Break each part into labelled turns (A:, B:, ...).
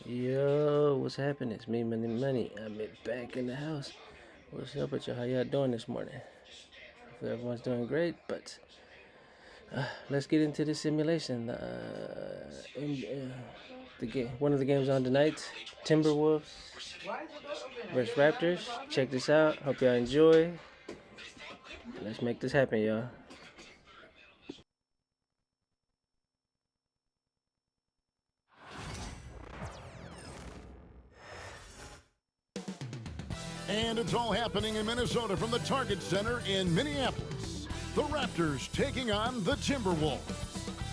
A: Yo, what's happening? It's me, Money Money. I'm back in the house. What's up with you? How y'all doing this morning? Hopefully everyone's doing great, but let's get into the simulation. One of the games on tonight, Timberwolves versus Raptors. Check this out. Hope y'all enjoy. Let's make this happen, y'all.
B: And it's all happening in Minnesota from the Target Center in Minneapolis. The Raptors taking on the Timberwolves.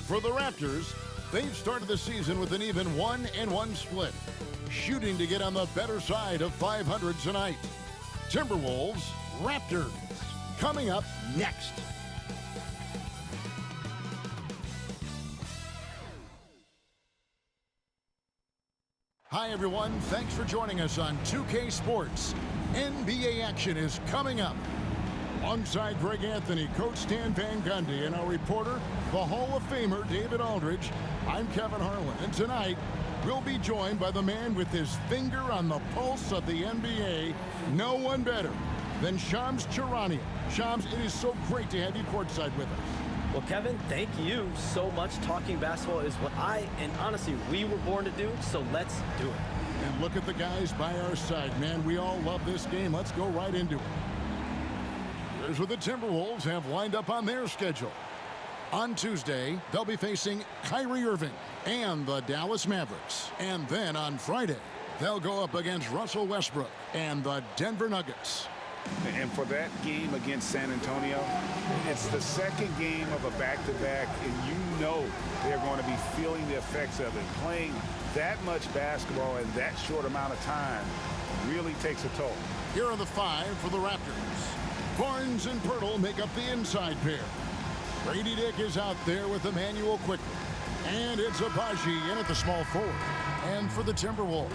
B: For the Raptors, they've started the season with an even 1-1 split, shooting to get on the better side of 500 tonight. Timberwolves, Raptors, coming up next. Hi, everyone. Thanks for joining us on 2K Sports. NBA action is coming up. Alongside Greg Anthony, Coach Stan Van Gundy, and our reporter, the Hall of Famer David Aldridge, I'm Kevin Harlan. And tonight, we'll be joined by the man with his finger on the pulse of the NBA, no one better than Shams Charania. Shams, it is so great to have you courtside with us.
C: Well, Kevin, thank you so much. Talking basketball is what and honestly, we were born to do, so let's do it.
B: And look at the guys by our side, man. We all love this game. Let's go right into it. Here's what the Timberwolves have lined up on their schedule. On Tuesday, they'll be facing Kyrie Irving and the Dallas Mavericks. And then on Friday, they'll go up against Russell Westbrook and the Denver Nuggets.
D: And for that game against San Antonio, it's the second game of a back-to-back, and you know they're going to be feeling the effects of it. Playing that much basketball in that short amount of time really takes a toll.
B: Here are the five for the Raptors. Barnes and Pirtle make up the inside pair. Brady Dick is out there with Emmanuel Quickly. And it's Abaji in at the small forward. And for the Timberwolves,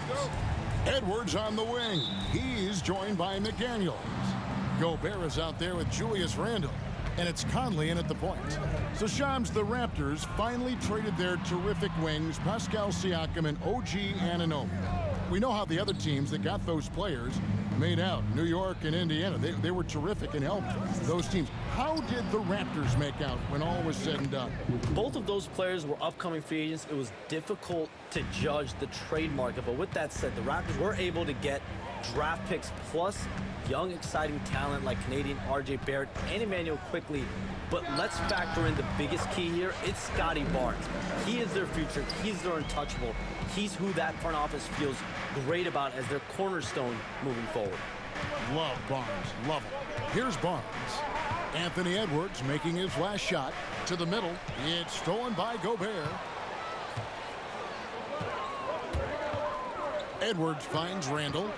B: Edwards on the wing. He's joined by McDaniels. Gobert is out there with Julius Randle. And it's Conley in at the point. So Shams, the Raptors finally traded their terrific wings, Pascal Siakam and OG Anunoby. We know how the other teams that got those players made out. New York and Indiana, they were terrific and helped those teams. How did the Raptors make out when all was said and done?
C: Both of those players were upcoming free agents. It was difficult to judge the trade market, but with that said, the Raptors were able to get draft picks plus young, exciting talent like Canadian RJ Barrett and Emmanuel Quickly. But let's factor in the biggest key here. It's Scotty Barnes. He is their future. He's their untouchable. He's who that front office feels great about as their cornerstone moving forward.
B: Love Barnes. Love him. Here's Barnes. Anthony Edwards making his last shot to the middle. It's stolen by Gobert. Edwards finds Randle.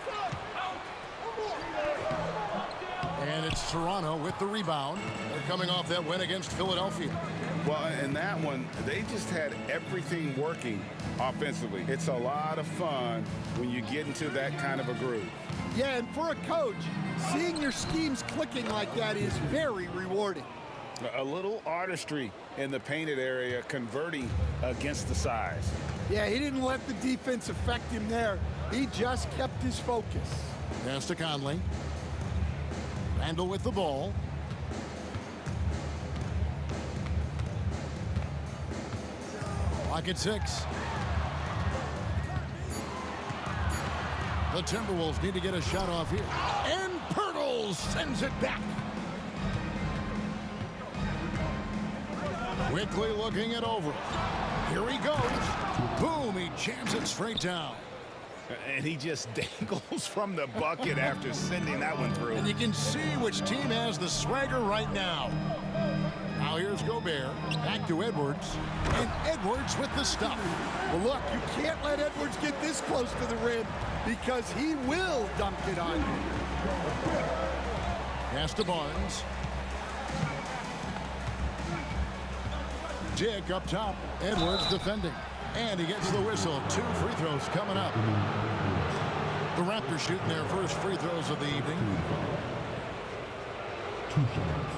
B: And it's Toronto with the rebound. They're coming off that win against Philadelphia.
D: Well, in that one, they just had everything working offensively. It's a lot of fun when you get into that kind of a groove.
E: Yeah, and for a coach, seeing your schemes clicking like that is very rewarding.
D: A little artistry in the painted area, converting against the size.
E: Yeah, he didn't let the defense affect him there. He just kept his focus.
B: Pass to Conley. Randle with the ball. Clock at 6. The Timberwolves need to get a shot off here. And Pirtle sends it back. Quickly looking it over. Here he goes. Boom, he jams it straight down.
D: And he just dangles from the bucket after sending that one through.
B: And you can see which team has the swagger right now. Now here's Gobert. Back to Edwards. And Edwards with the stop.
E: Well, look, you can't let Edwards get this close to the rim because he will dunk it on you.
B: Pass to Barnes. Dick up top. Edwards defending. And he gets the whistle. 2 free throws coming up. The Raptors shooting their first free throws of the evening.
F: 2 shots.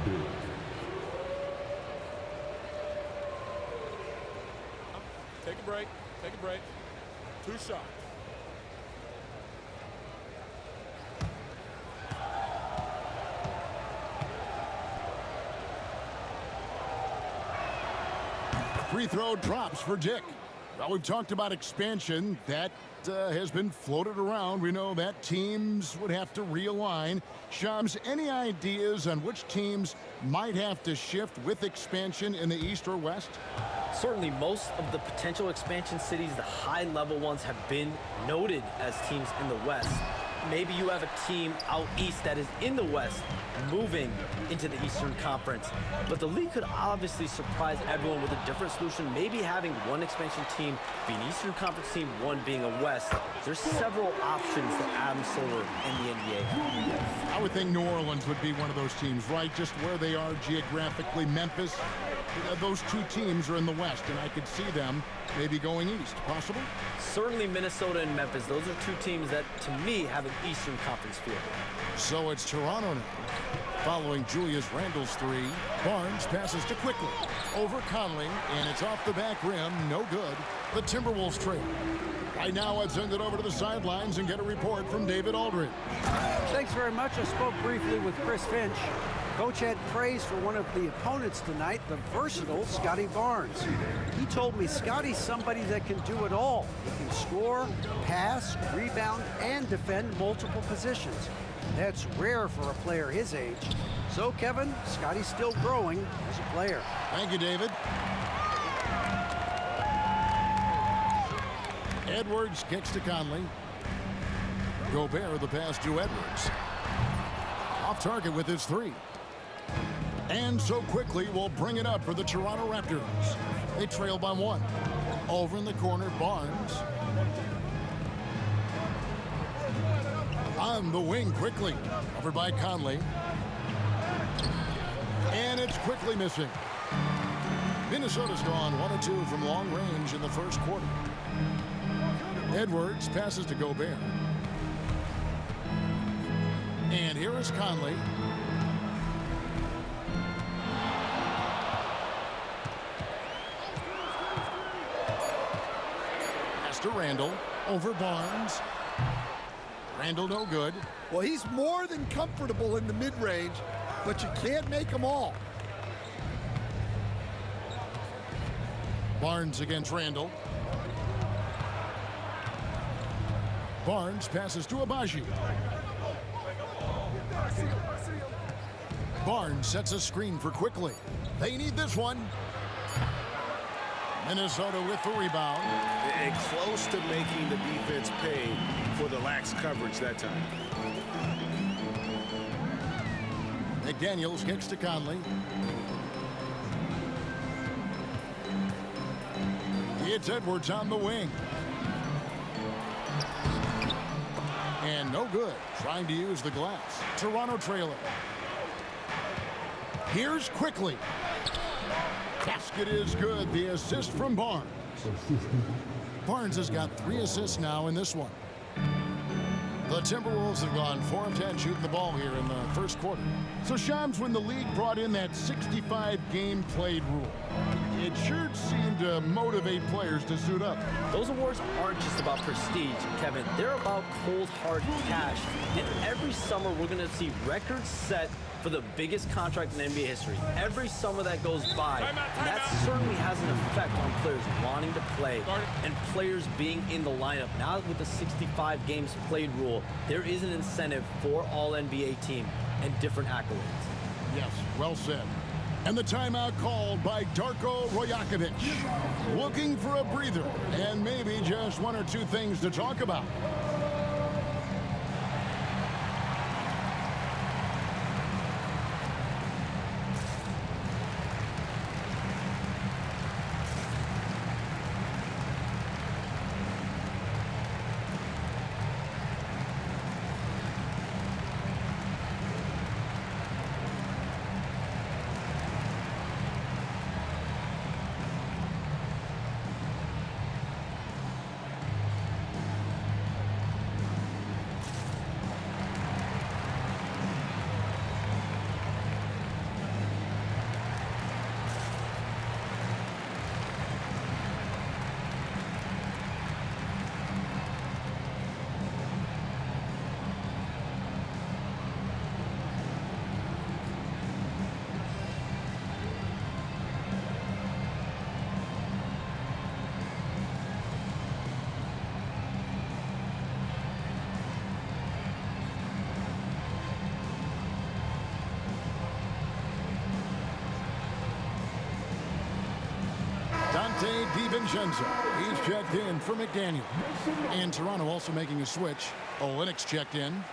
F: Big.
G: Take a break. Take a break.
E: Two shots.
B: Free throw drops for Dick. Well, we've talked about expansion. That has been floated around. We know that teams would have to realign. Shams, any ideas on which teams might have to shift with expansion in the East or West?
C: Certainly, most of the potential expansion cities, the high-level ones, have been noted as teams in the West. Maybe you have a team out east that is in the West moving into the Eastern Conference. But the league could obviously surprise everyone with a different solution, maybe having one expansion team be an Eastern Conference team, one being a West. There's several options that Adam Silver and the NBA.
B: I would think New Orleans would be one of those teams, right? Just where they are geographically. Memphis, those two teams are in the West, and I could see them maybe going east. Possible?
C: Certainly Minnesota and Memphis. Those are two teams that, to me, have an Eastern Conference feel.
B: So it's Toronto now. Following Julius Randle's three, Barnes passes to Quickly over Conley, and it's off the back rim. No good. The Timberwolves trail. Right now, let's send it over to the sidelines and get a report from David Aldridge.
G: Thanks very much. I spoke briefly with Chris Finch. Coach had praise for one of the opponents tonight, the versatile Scotty Barnes. He told me Scotty's somebody that can do it all. He can score, pass, rebound, and defend multiple positions. That's rare for a player his age. So, Kevin, Scotty's still growing as a player.
B: Thank you, David. Edwards kicks to Conley. Gobert the pass to Edwards. Off target with his three. And so Quickly will bring it up for the Toronto Raptors. They trail by one. Over in the corner, Barnes. On the wing, Quickly. Covered by Conley. And it's Quickly missing. Minnesota's gone 1 of 2 from long range in the first quarter. Edwards passes to Gobert. And here is Conley. Pass to Randle. Over Barnes. Randle no good.
E: Well, he's more than comfortable in the mid-range, but you can't make them all.
B: Barnes against Randle. Barnes passes to Abaji. Barnes sets a screen for Quickly. They need this one. Minnesota with the rebound.
D: And close to making the defense pay for the lax coverage that time.
B: McDaniels kicks to Conley. It's Edwards on the wing. And no good. Trying to use the glass. Toronto trailer. Here's Quickly. Basket is good. The assist from Barnes. Barnes has got 3 assists now in this one. The Timberwolves have gone 4 of 10 shooting the ball here in the first quarter. So Shams, when the league brought in that 65 game played rule, it sure seemed to motivate players to suit up.
C: Those awards aren't just about prestige, Kevin. They're about cold, hard cash. And every summer, we're going to see records set for the biggest contract in NBA history. Every summer that goes by, that certainly has an effect on players wanting to play and players being in the lineup. Now with the 65 games played rule, there is an incentive for all NBA team and different accolades.
B: Yes, well said. And the timeout called by Darko Rajakovic. Looking for a breather and maybe just 1 or 2 things to talk about. Dante DiVincenzo. He's checked in for McDaniel. And Toronto also making a switch. Olynyk's checked in.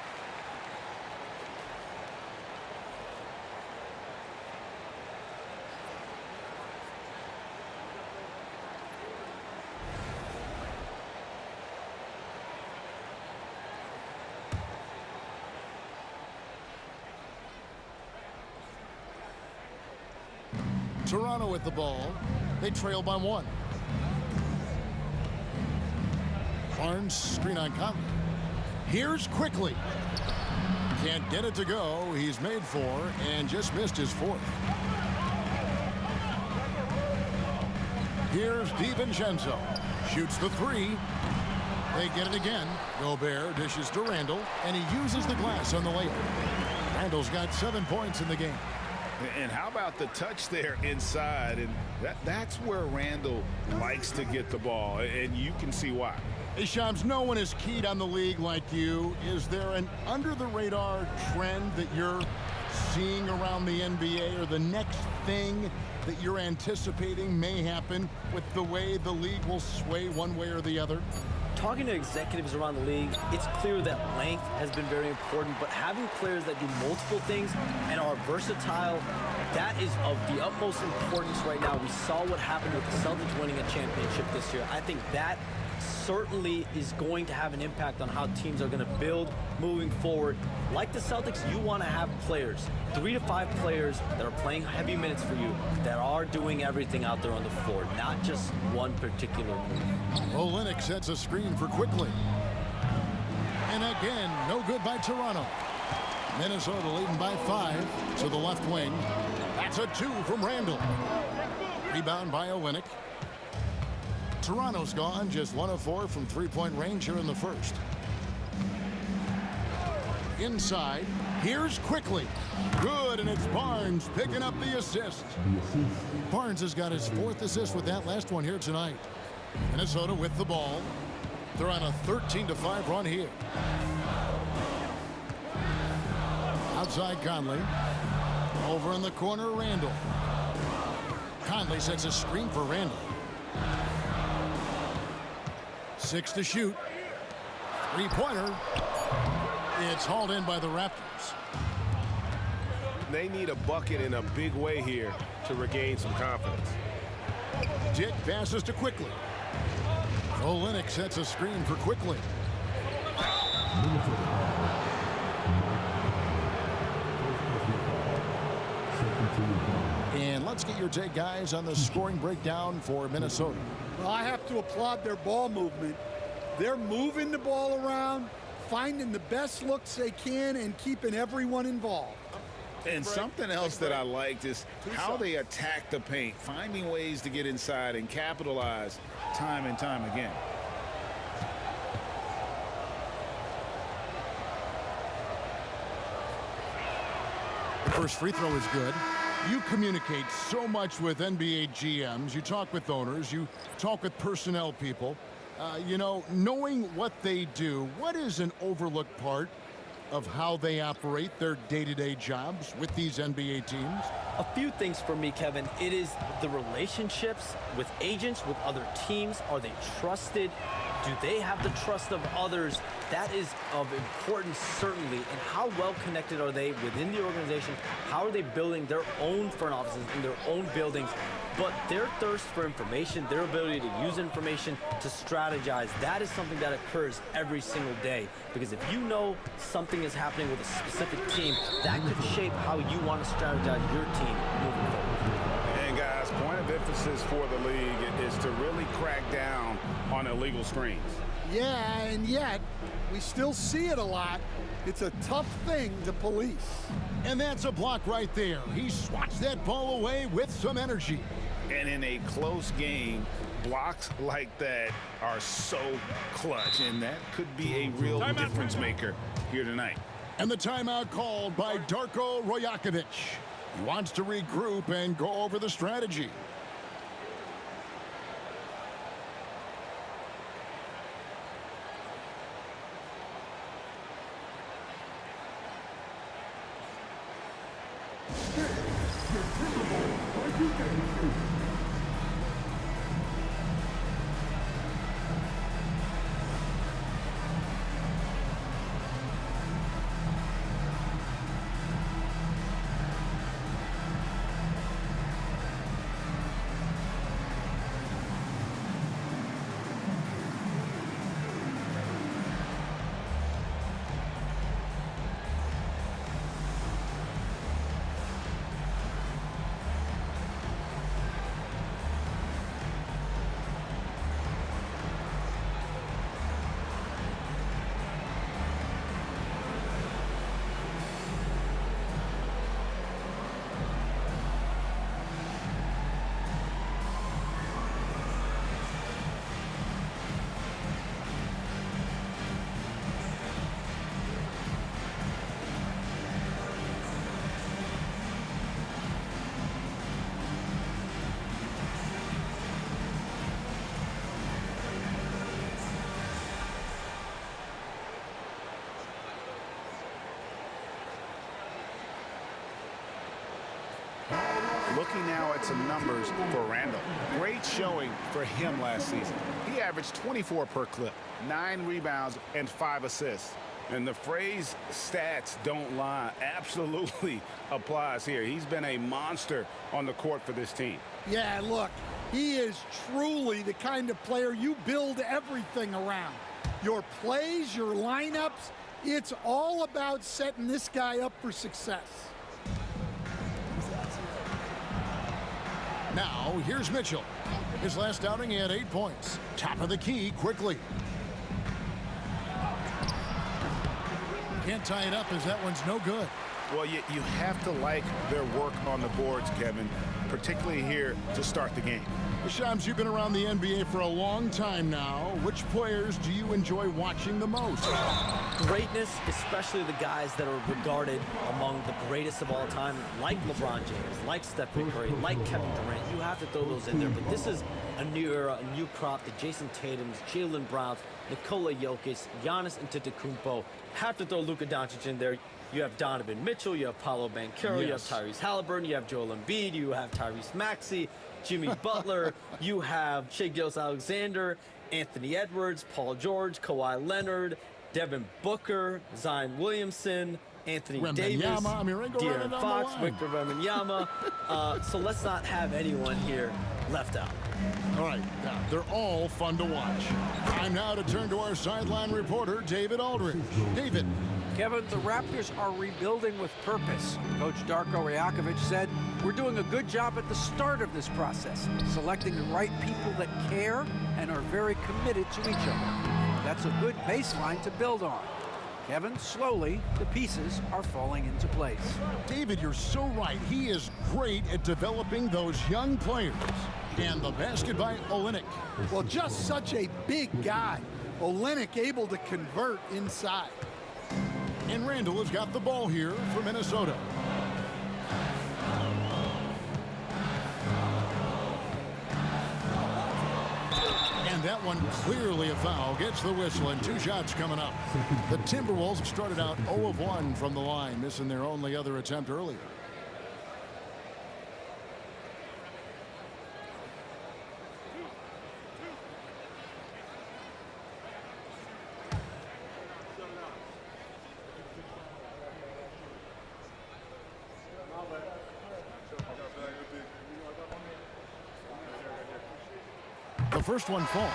B: Toronto with the ball. They trail by 1. Barnes screen on Conley. Here's quickly. Can't get it to go. He's made 4 and just missed his 4th. Here's DiVincenzo. Shoots the 3. They get it again. Gobert dishes to Randall, and he uses the glass on the layup. Randall's got 7 points in the game.
D: And how about the touch there inside? And that's where Randall likes to get the ball, and you can see why.
B: Hey, Shams, no one is keyed on the league like you. Is there an under-the-radar trend that you're seeing around the NBA, or the next thing that you're anticipating may happen with the way the league will sway one way or the other?
C: Talking to executives around the league, it's clear that length has been very important, but having players that do multiple things and are versatile, that is of the utmost importance right now. We saw what happened with the Celtics winning a championship this year. I think that certainly is going to have an impact on how teams are going to build moving forward. Like the Celtics, you want to have players, 3 to 5 players that are playing heavy minutes for you, that are doing everything out there on the floor, not just one particular move.
B: Olynyk sets a screen for quickly. And again, no good by Toronto. Minnesota leading by 5 to the left wing. That's a 2 from Randall. Rebound by Olynyk. Toronto's gone just 1 of 4 from three-point range here in the first. Inside, here's quickly. Good, and it's Barnes picking up the assist. Barnes has got his 4th assist with that last one here tonight. Minnesota with the ball. They're on a 13-5 run here. Outside Conley. Over in the corner, Randall. Conley sets a screen for Randall. 6 to shoot. 3-pointer. It's hauled in by the Raptors.
H: They need a bucket in a big way here to regain some confidence.
B: Dick passes to Quickly. Olynyk sets a screen for Quickly. And let's get your take, guys, on the scoring breakdown for Minnesota.
E: Well, I have to applaud their ball movement. They're moving the ball around, finding the best looks they can, and keeping everyone involved.
D: And something else that I liked is how they attack the paint, finding ways to get inside and capitalize time and time again.
B: The first free throw is good. You communicate so much with NBA GMs. You talk with owners. You talk with personnel people. You know, knowing what they do, what is an overlooked part of how they operate their day-to-day jobs with these NBA teams?
C: A few things for me, Kevin. It is the relationships with agents, with other teams. Are they trusted? Do they have the trust of others? That is of importance, certainly. And how well connected are they within the organization? How are they building their own front offices in their own buildings? But their thirst for information, their ability to use information, to strategize, that is something that occurs every single day. Because if you know something is happening with a specific team, that could shape how you want to strategize your team moving forward.
D: And guys, point of emphasis for the league is to really crack down on illegal screens.
E: Yeah, and yet, we still see it a lot. It's a tough thing to police.
B: And that's a block right there. He swats that ball away with some energy.
D: And in a close game, blocks like that are so clutch, and that could be a real difference maker here tonight.
B: And the timeout called by Darko Rajakovic. He wants to regroup and go over the strategy.
D: Looking now at some numbers for Randall. Great showing for him last season. He averaged 24 per clip, 9 rebounds, and 5 assists. And the phrase stats don't lie absolutely applies here. He's been a monster on the court for this team.
E: Yeah, look, he is truly the kind of player you build everything around. Your plays, your lineups, it's all about setting this guy up for success.
B: Now, here's Mitchell. His last outing, he had 8 points. Top of the key quickly. Can't tie it up as that one's no good.
D: Well, you have to like their work on the boards, Kevin, particularly here to start the game.
B: Shams, you've been around the NBA for a long time now. Which players do you enjoy watching the most?
C: Greatness, especially the guys that are regarded among the greatest of all time, like LeBron James, like Stephen Curry, like Kevin Durant. You have to throw those in there, but this is a new era, a new crop. The Jason Tatums, Jalen Browns, Nikola Jokic, Giannis Antetokounmpo. Have to throw Luka Doncic in there. You have Donovan Mitchell, you have Paolo Banchero, you have Tyrese Halliburton, you have Joel Embiid, you have Tyrese Maxey, Jimmy Butler, you have Shai Gilgeous-Alexander, Anthony Edwards, Paul George, Kawhi Leonard, Devin Booker, Zion Williamson, Anthony Davis, De'Aaron Fox, Victor Wembanyama. So let's not have anyone here left out.
B: All right, now, they're all fun to watch. Time now to turn to our sideline reporter, David Aldridge. David.
G: Kevin, the Raptors are rebuilding with purpose. Coach Darko Rajakovic said, "We're doing a good job at the start of this process, selecting the right people that care and are very committed to each other." That's a good baseline to build on. Kevin, slowly, the pieces are falling into place.
B: David, you're so right. He is great at developing those young players. And the basket by Olynyk.
E: Well, just such a big guy. Olynyk able to convert inside.
B: And Randall has got the ball here for Minnesota. And that one clearly a foul. Gets the whistle and 2 shots coming up. The Timberwolves have started out 0 of 1 from the line, missing their only other attempt earlier. The first one falls.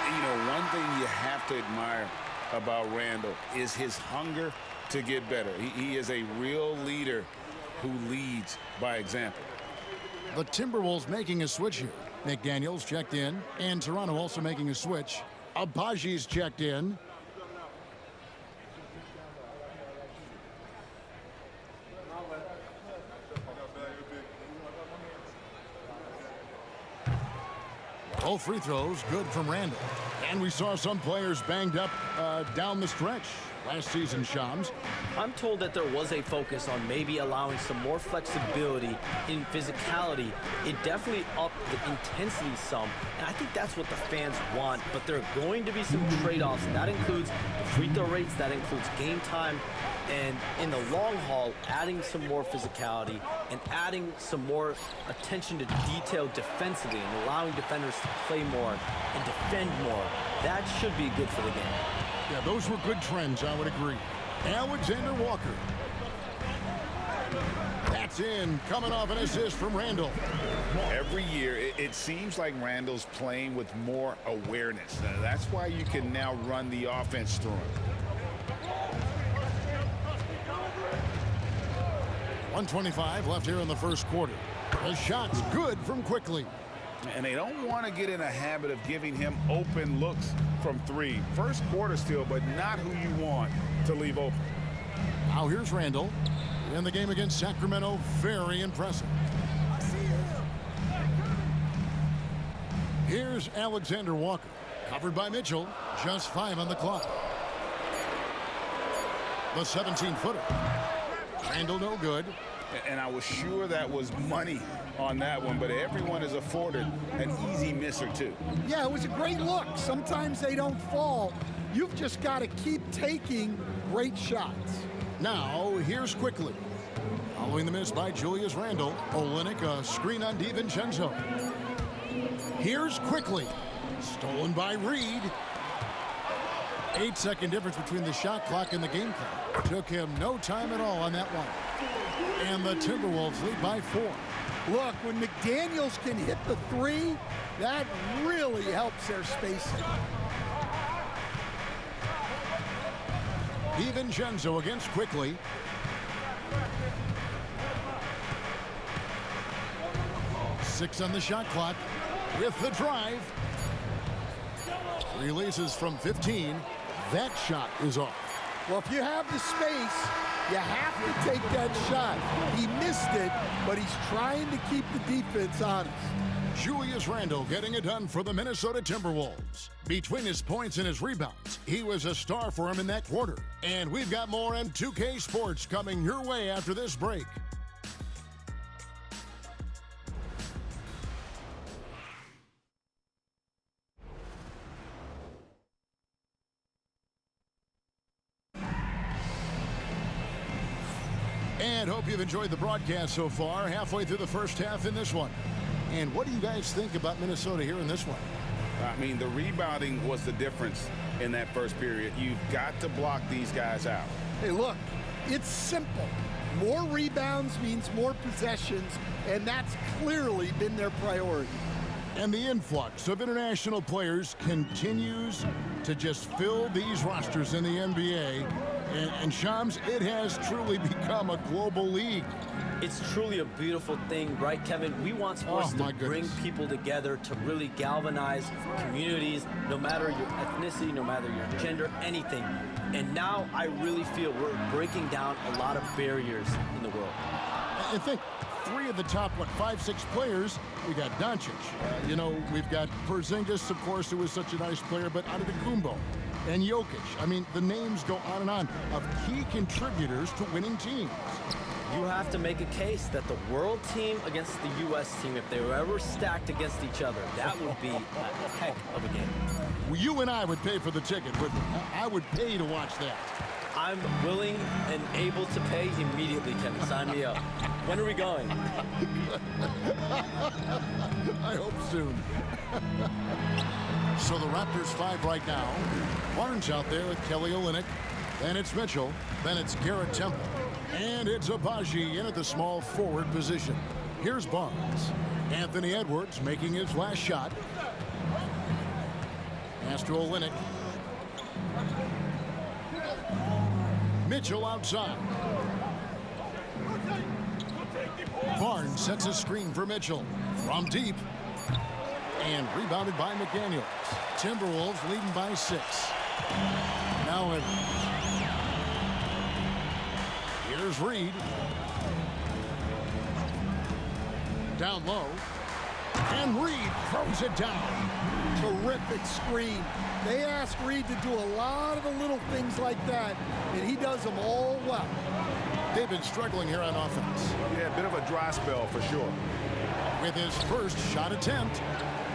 D: You know, one thing you have to admire about Randall is his hunger to get better. He is a real leader who leads by example.
B: The Timberwolves making a switch here. McDaniels checked in, and Toronto also making a switch. Abaji's checked in. Both free throws good from Randall. And we saw some players banged up down the stretch last season, Shams.
C: I'm told that there was a focus on maybe allowing some more flexibility in physicality. It definitely upped the intensity some, and I think that's what the fans want, but there are going to be some trade-offs, and that includes the free throw rates, that includes game time, and in the long haul, adding some more physicality and adding some more attention to detail defensively and allowing defenders to play more and defend more. That should be good for the game.
B: Yeah, those were good trends, I would agree. Alexander Walker. That's in, coming off an assist from Randall.
D: Every year, it seems like Randall's playing with more awareness. That's why you can now run the offense through him.
B: 1:25 left here in the first quarter. The shot's good from quickly.
D: And they don't want to get in a habit of giving him open looks from 3. First quarter still, but not who you want to leave open.
B: Now here's Randall. In the game against Sacramento, very impressive. Here's Alexander Walker. Covered by Mitchell. Just 5 on the clock. The 17-footer. Randall no good.
D: And I was sure that was money on that one, but everyone is afforded an easy miss or two.
E: Yeah, it was a great look. Sometimes they don't fall. You've just got to keep taking great shots.
B: Now, here's quickly. Following the miss by Julius Randle, Olynyk a screen on DiVincenzo. Here's quickly. Stolen by Reed. 8-second difference between the shot clock and the game clock. Took him no time at all on that one. And the Timberwolves lead by 4.
E: Look, when McDaniels can hit the three, that really helps their spacing.
B: DiVincenzo against Quickly. Six on the shot clock with the drive. Releases from 15. That shot is off.
E: Well, if you have the space, you have to take that shot. He missed it, but he's trying to keep the defense honest.
B: Julius Randle getting it done for the Minnesota Timberwolves. Between his points and his rebounds, he was a star for him in that quarter. And we've got more on 2K Sports coming your way after this break. And hope you've enjoyed the broadcast so far, halfway through the first half in this one. And what do you guys think about Minnesota here in this one?
D: I mean, the rebounding was the difference in that first period. You've got to block these guys out.
E: Hey, look, it's simple. More rebounds means more possessions, and that's clearly been their priority.
B: And the influx of international players continues to just fill these rosters in the NBA. And Shams, it has truly become a global league.
C: It's truly a beautiful thing, right, Kevin? We want sports to bring people together, to really galvanize communities, no matter your ethnicity, no matter your gender, anything. And now I really feel we're breaking down a lot of barriers in the world.
B: I think 3 of the top, 5, 6 players, we got Doncic. We've got Porzingis, of course, who was such a nice player, but Antetokounmpo and Jokic. I mean, the names go on of key contributors to winning teams.
C: You have to make a case that the world team against the U.S. team, if they were ever stacked against each other, that would be a heck of a game.
B: Well, you and I would pay for the ticket, wouldn't we? I would pay to watch that.
C: I'm willing and able to pay immediately, Kevin. Sign me up. When are we going?
B: I hope soon. So the Raptors 5 right now. Barnes out there with Kelly Olynyk. Then it's Mitchell. Then it's Garrett Temple. And it's Abaji in at the small forward position. Here's Barnes. Anthony Edwards making his last shot. Pass to Olynyk. Mitchell outside. Barnes sets a screen for Mitchell. From deep. And rebounded by McDaniels. Timberwolves leading by 6. Now Edwards. Here's Reed. Down low. And Reed throws it down.
E: Terrific screen. They ask Reed to do a lot of the little things like that, and he does them all well.
B: They've been struggling here on offense.
D: Yeah, a bit of a dry spell for sure.
B: With his first shot attempt,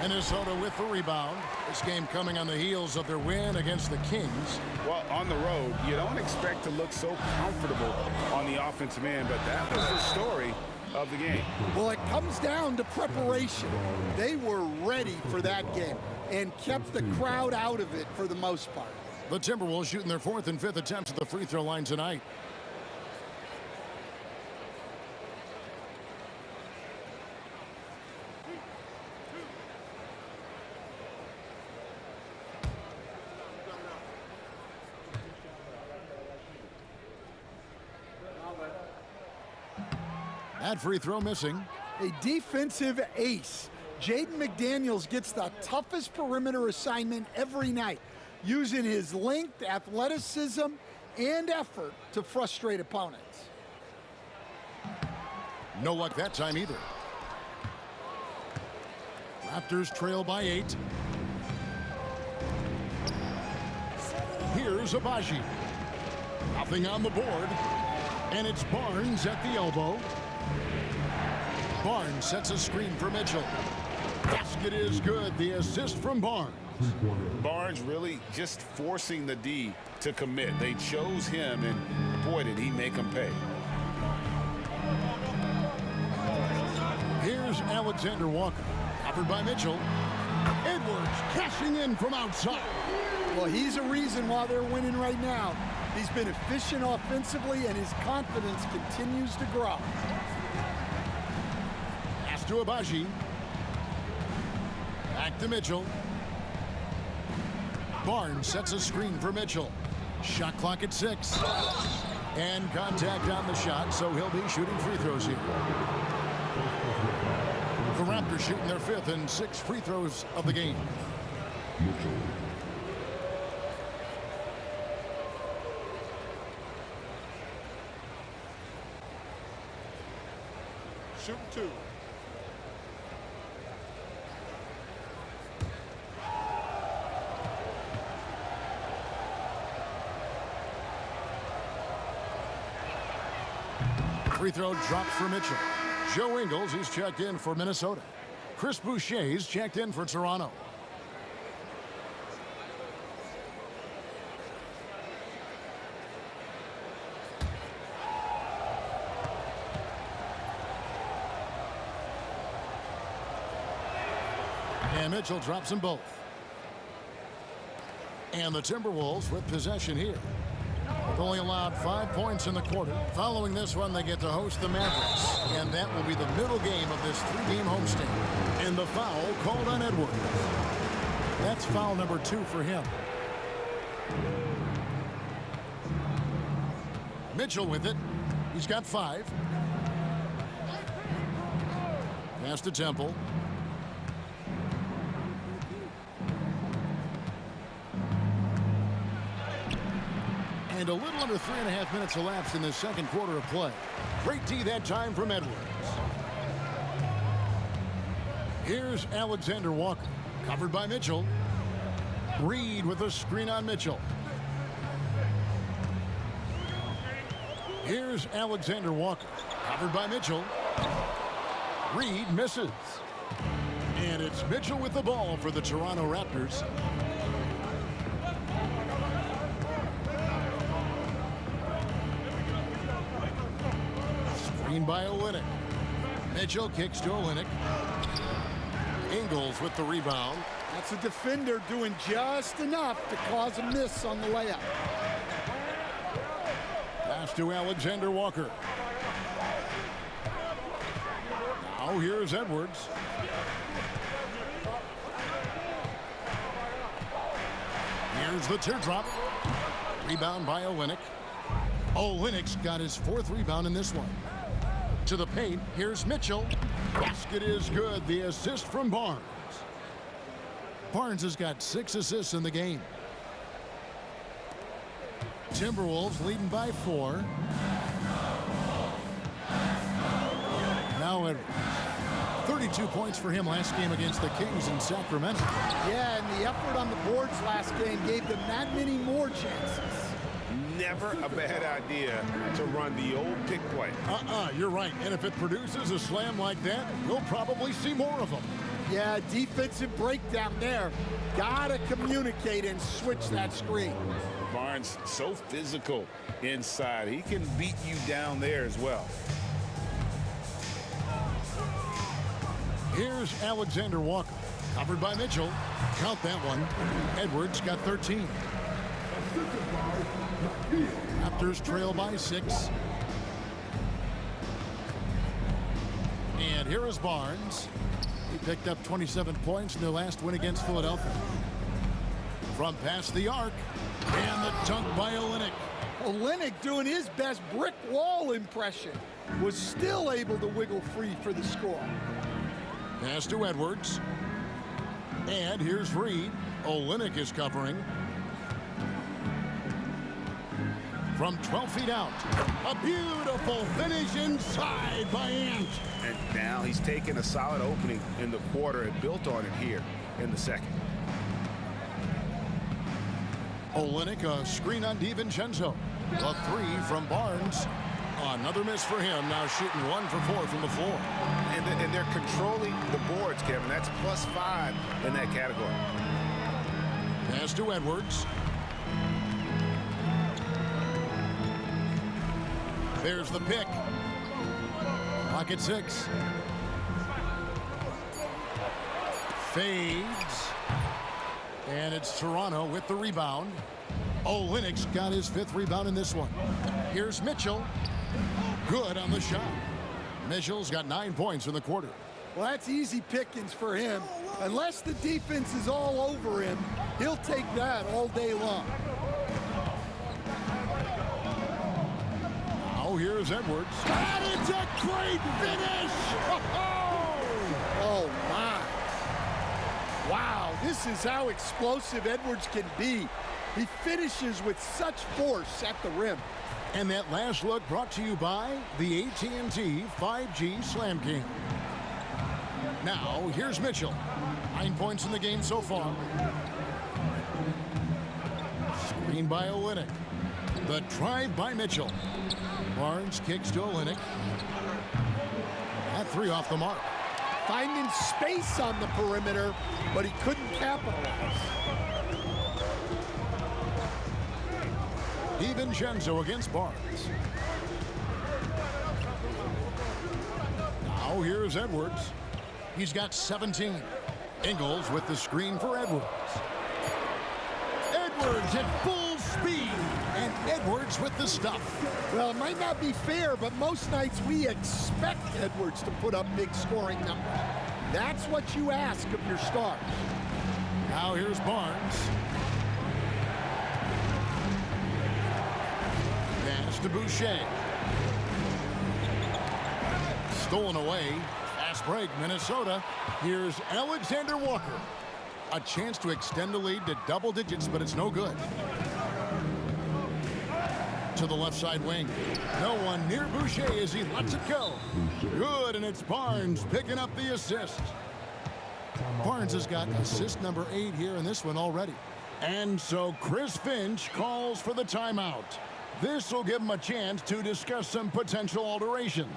B: Minnesota with the rebound. This game coming on the heels of their win against the Kings.
D: Well, on the road, you don't expect to look so comfortable on the offensive end, but that was the story of the game.
E: Well, it comes down to preparation. They were ready for that game and kept the crowd out of it for the most part.
B: The Timberwolves shooting their 4th and 5th attempts at the free throw line tonight. That free throw missing.
E: A defensive ace. Jaden McDaniels gets the toughest perimeter assignment every night, using his length, athleticism, and effort to frustrate opponents.
B: No luck that time either. Raptors trail by 8. Here's Abaji. Nothing on the board. And it's Barnes at the elbow. Barnes sets a screen for Mitchell. Basket is good. The assist from Barnes.
D: Barnes really just forcing the D to commit. They chose him, and boy, did he make them pay.
B: Here's Alexander Walker. Covered by Mitchell. Edwards cashing in from outside.
E: Well, he's a reason why they're winning right now. He's been efficient offensively, and his confidence continues to grow.
B: Pass to Abaji. Back to Mitchell. Barnes sets a screen for Mitchell. Shot clock at 6. And contact on the shot, so he'll be shooting free throws here. The Raptors shooting their 5th and 6th free throws of the game.
F: Mitchell.
B: Shoot 2. Free throw drops for Mitchell. Joe Ingles is checked in for Minnesota. Chris Boucher's checked in for Toronto. And Mitchell drops them both. And the Timberwolves with possession here. They've only allowed 5 points in the quarter. Following this one, they get to host the Mavericks. And that will be the middle game of this 3-game homestand. And the foul called on Edwards. That's foul number 2 for him. Mitchell with it. He's got 5. Pass to Temple. And a little under 3.5 minutes elapsed in the second quarter of play. Great D that time from Edwards. Here's Alexander Walker. Covered by Mitchell. Reed with a screen on Mitchell. Here's Alexander Walker. Covered by Mitchell. Reed misses. And it's Mitchell with the ball for the Toronto Raptors. By Olynyk. Mitchell kicks to Olynyk. Ingles with the rebound.
E: That's a defender doing just enough to cause a miss on the layup.
B: Pass to Alexander Walker. Now here's Edwards. Here's the teardrop. Rebound by Olynyk. Olynyk's got his 4th rebound in this one. To the paint, here's Mitchell. Basket is good. The assist from Barnes. Barnes has got 6 assists in the game. Timberwolves leading by 4. Now Edwards. 32 points for him last game against the Kings in Sacramento.
E: Yeah, and the effort on the boards last game gave them that many more chances.
H: Never a bad idea to run the old pick play.
B: You're right. And if it produces a slam like that, we'll probably see more of them.
E: Yeah, defensive breakdown there. Gotta communicate and switch that screen.
D: Barnes so physical inside. He can beat you down there as well.
B: Here's Alexander Walker. Covered by Mitchell. Count that one. Edwards got 13. Raptors trail by 6. And here is Barnes. He picked up 27 points in their last win against Philadelphia. From past the arc. And the dunk by Olynyk.
E: Olynyk doing his best brick wall impression. Was still able to wiggle free for the score.
B: Pass to Edwards. And here's Reed. Olynyk is covering. From 12 feet out. A beautiful finish inside by Ant.
D: And now he's taken a solid opening in the quarter and built on it here in the second.
B: Olynyk, a screen on DiVincenzo. A 3 from Barnes. Another miss for him. Now shooting 1 for 4 from the floor.
D: And they're controlling the boards, Kevin. That's +5 in that category.
B: Pass to Edwards. There's the pick. Clock at 6. Fades. And it's Toronto with the rebound. Olynyk's got his 5th rebound in this one. Here's Mitchell. Good on the shot. Mitchell's got 9 points in the quarter.
E: Well, that's easy pickings for him. Unless the defense is all over him, he'll take that all day long.
B: Now here's Edwards. That is a great finish!
E: Oh, my. Wow, this is how explosive Edwards can be. He finishes with such force at the rim.
B: And that last look brought to you by the AT&T 5G Slam King. Now, here's Mitchell. 9 points in the game so far. Screen by Olynyk. The drive by Mitchell. Barnes kicks to Olynyk. That 3 off the mark.
E: Finding space on the perimeter, but he couldn't capitalize.
B: DiVincenzo against Barnes. Now here's Edwards. He's got 17. Ingles with the screen for Edwards. Edwards at full speed. And Edwards with the stuff.
E: Well, it might not be fair, but most nights we expect Edwards to put up big scoring numbers. That's what you ask of your stars.
B: Now here's Barnes. Pass to Boucher. Stolen away. Fast break, Minnesota. Here's Alexander Walker. A chance to extend the lead to double digits, but it's no good. To the left side wing. No one near Boucher as he lets it go. Good, and it's Barnes picking up the assist. Barnes has got assist number 8 here in this one already. And so Chris Finch calls for the timeout. This will give him a chance to discuss some potential alterations.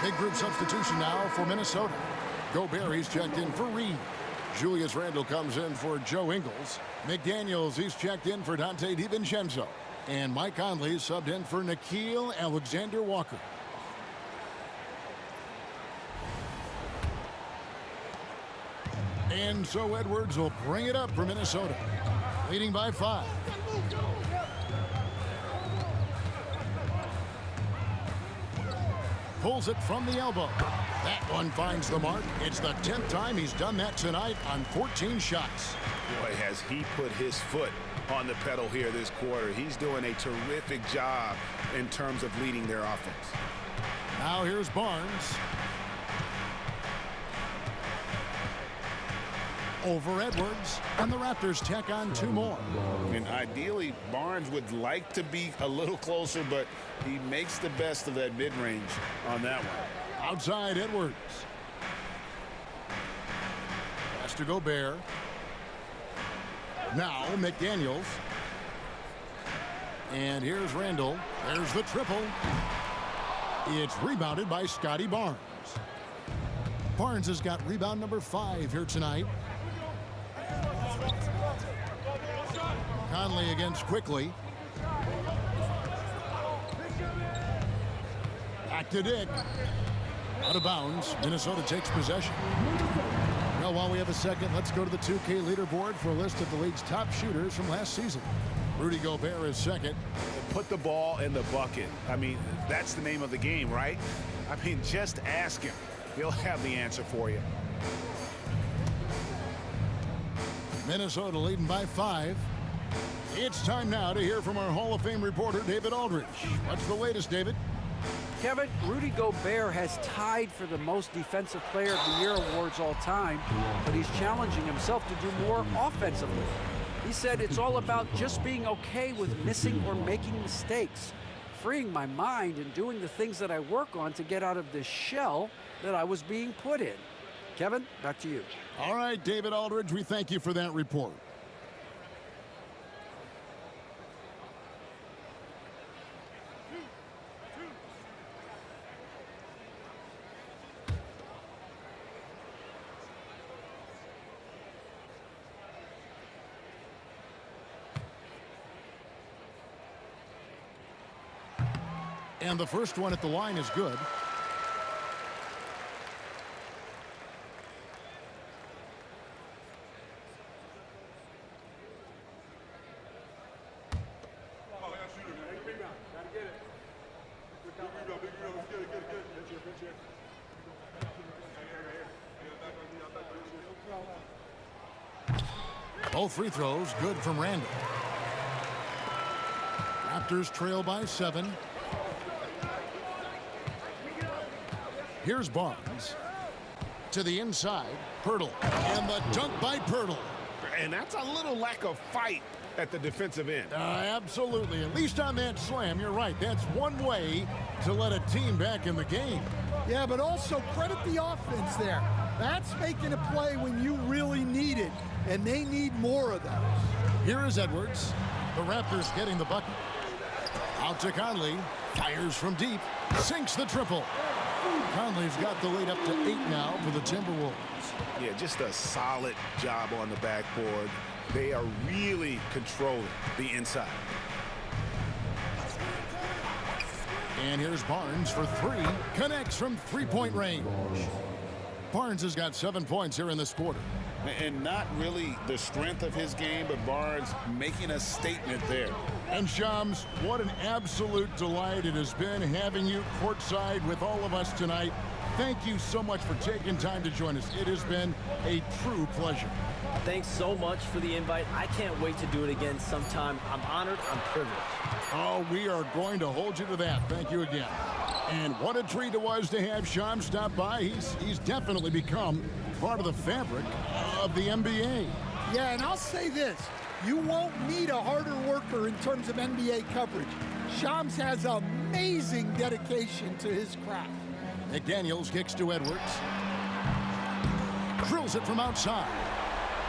B: Big group substitution now for Minnesota. Gobert, he's checked in for Reed. Julius Randle comes in for Joe Ingles. McDaniels, he's checked in for Dante DiVincenzo. And Mike Conley subbed in for Nickeil Alexander-Walker. And so Edwards will bring it up for Minnesota, leading by 5. Pulls it from the elbow. That one finds the mark. It's the 10th time he's done that tonight on 14 shots.
D: Boy, has he put his foot on the pedal here this quarter. He's doing a terrific job in terms of leading their offense.
B: Now here's Barnes. Over Edwards, and the Raptors tack on 2 more.
D: And ideally, Barnes would like to be a little closer, but he makes the best of that mid-range on that one.
B: Outside Edwards. Pass to Gobert. Now McDaniels. And here's Randle. There's the triple. It's rebounded by Scotty Barnes. Barnes has got rebound number 5 here tonight. Conley against Quickly. Back to Dick. Out of bounds. Minnesota takes possession. Well, while we have a second, let's go to the 2K leaderboard for a list of the league's top shooters from last season. Rudy Gobert is second.
D: Put the ball in the bucket. I mean, that's the name of the game, right? I mean, just ask him. He'll have the answer for you.
B: Minnesota leading by 5. It's time now to hear from our Hall of Fame reporter, David Aldridge. What's the latest, David?
G: Kevin, Rudy Gobert has tied for the most Defensive Player of the Year awards all time, but he's challenging himself to do more offensively. He said it's all about just being okay with missing or making mistakes, freeing my mind and doing the things that I work on to get out of this shell that I was being put in. Kevin, back to you.
B: All right, David Aldridge, we thank you for that report. And the first one at the line is good. Both free throws good from Randall. Raptors trail by 7. Here's Barnes. To the inside, Pirtle. And the dunk by Pirtle.
H: And that's a little lack of fight at the defensive end.
B: Absolutely. At least on that slam, you're right. That's one way to let a team back in the game.
E: Yeah, but also credit the offense there. That's making a play when you really need it, and they need more of those.
B: Here is Edwards. The Raptors getting the bucket. Out to Conley. Fires from deep. Sinks the triple. Conley's got the lead up to 8 now for the Timberwolves.
D: Yeah, just a solid job on the backboard. They are really controlling the inside.
B: And here's Barnes for 3. Connects from three-point range. Barnes has got 7 points here in this quarter.
D: And not really the strength of his game, but Barnes making a statement there.
B: And Shams, what an absolute delight it has been having you courtside with all of us tonight. Thank you so much for taking time to join us. It has been a true pleasure.
C: Thanks so much for the invite. I can't wait to do it again sometime. I'm honored. I'm privileged.
B: Oh, we are going to hold you to that. Thank you again. And what a treat it was to have Shams stop by. He's definitely become part of the fabric of the NBA.
E: Yeah, and I'll say this. You won't need a harder worker in terms of NBA coverage. Shams has amazing dedication to his craft.
B: McDaniels kicks to Edwards. Drills it from outside.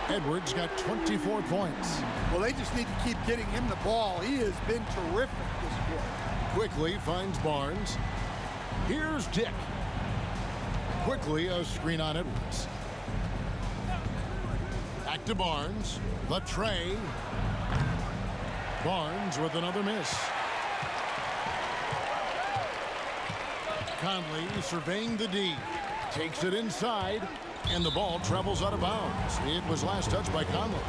B: Edwards got 24 points.
E: Well, they just need to keep getting him the ball. He has been terrific this quarter.
B: Quickly finds Barnes. Here's Dick. Quickly a screen on Edwards. Back to Barnes. The tray. Barnes with another miss. Conley surveying the D. Takes it inside. And the ball travels out of bounds. It was last touched by Conley.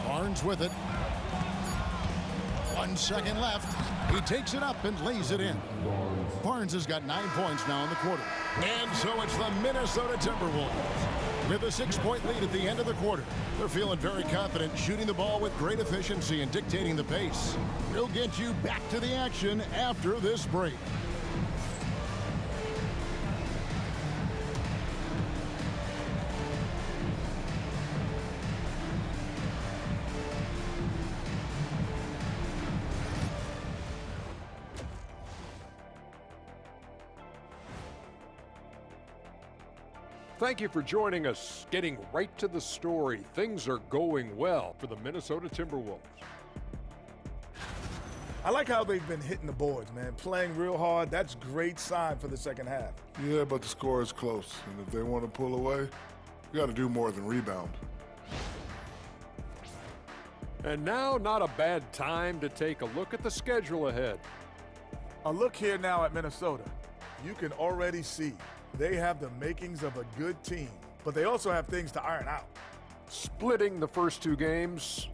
B: Barnes with it. 1 second left. He takes it up and lays it in. Barnes has got 9 points now in the quarter. And so it's the Minnesota Timberwolves with a 6-point lead at the end of the quarter. They're feeling very confident, shooting the ball with great efficiency and dictating the pace. We'll get you back to the action after this break.
F: Thank you for joining us. Getting right to the story, things are going well for the Minnesota Timberwolves.
I: I like how they've been hitting the boards, man. Playing real hard. That's great sign for the second half.
B: Yeah, but the score is close. And if they want to pull away, you got to do more than rebound.
F: And now, not a bad time to take a look at the schedule ahead.
I: A look here now at Minnesota. You can already see they have the makings of a good team, but they also have things to iron out.
F: Splitting the first 2 games,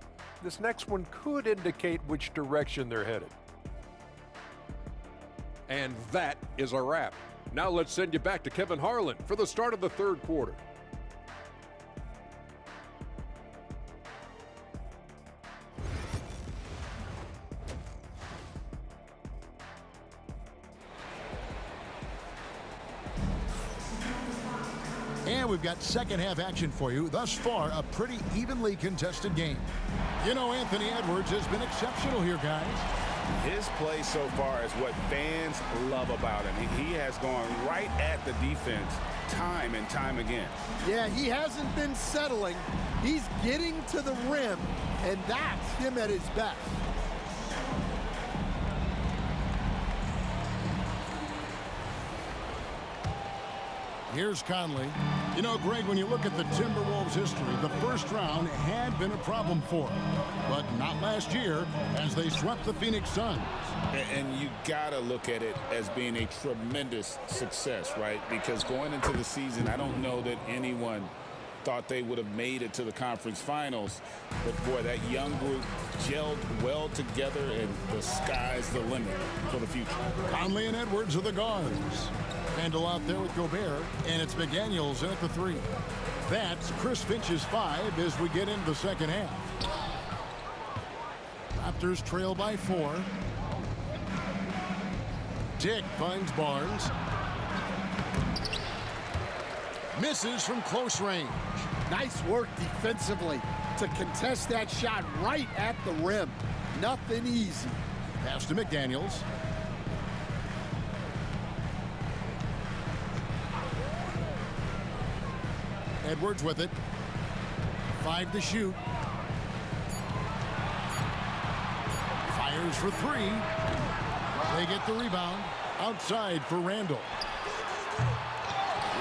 F: this next one could indicate which direction they're headed. And that is a wrap. Now let's send you back to Kevin Harlan for the start of the third quarter.
B: And we've got second half action for you. Thus far, a pretty evenly contested game. You know, Anthony Edwards has been exceptional here, guys.
D: His play so far is what fans love about him. He has gone right at the defense time and time again.
E: Yeah, he hasn't been settling. He's getting to the rim, and that's him at his best.
B: Here's Conley. You know, Greg, when you look at the Timberwolves' history, the first round had been a problem for them. But not last year, as they swept the Phoenix Suns.
D: And you gotta look at it as being a tremendous success, right? Because going into the season, I don't know that anyone thought they would have made it to the conference finals. But boy, that young group gelled well together, and the sky's the limit for the future.
B: Conley and Edwards are the guards. Handle out there with Gobert, and it's McDaniels in at the 3. That's Chris Finch's 5 as we get into the second half. Raptors trail by 4. Dick finds Barnes. Misses from close range.
E: Nice work defensively to contest that shot right at the rim. Nothing easy.
B: Pass to McDaniels. Edwards with it. 5 to shoot. Fires for 3. They get the rebound. Outside for Randall.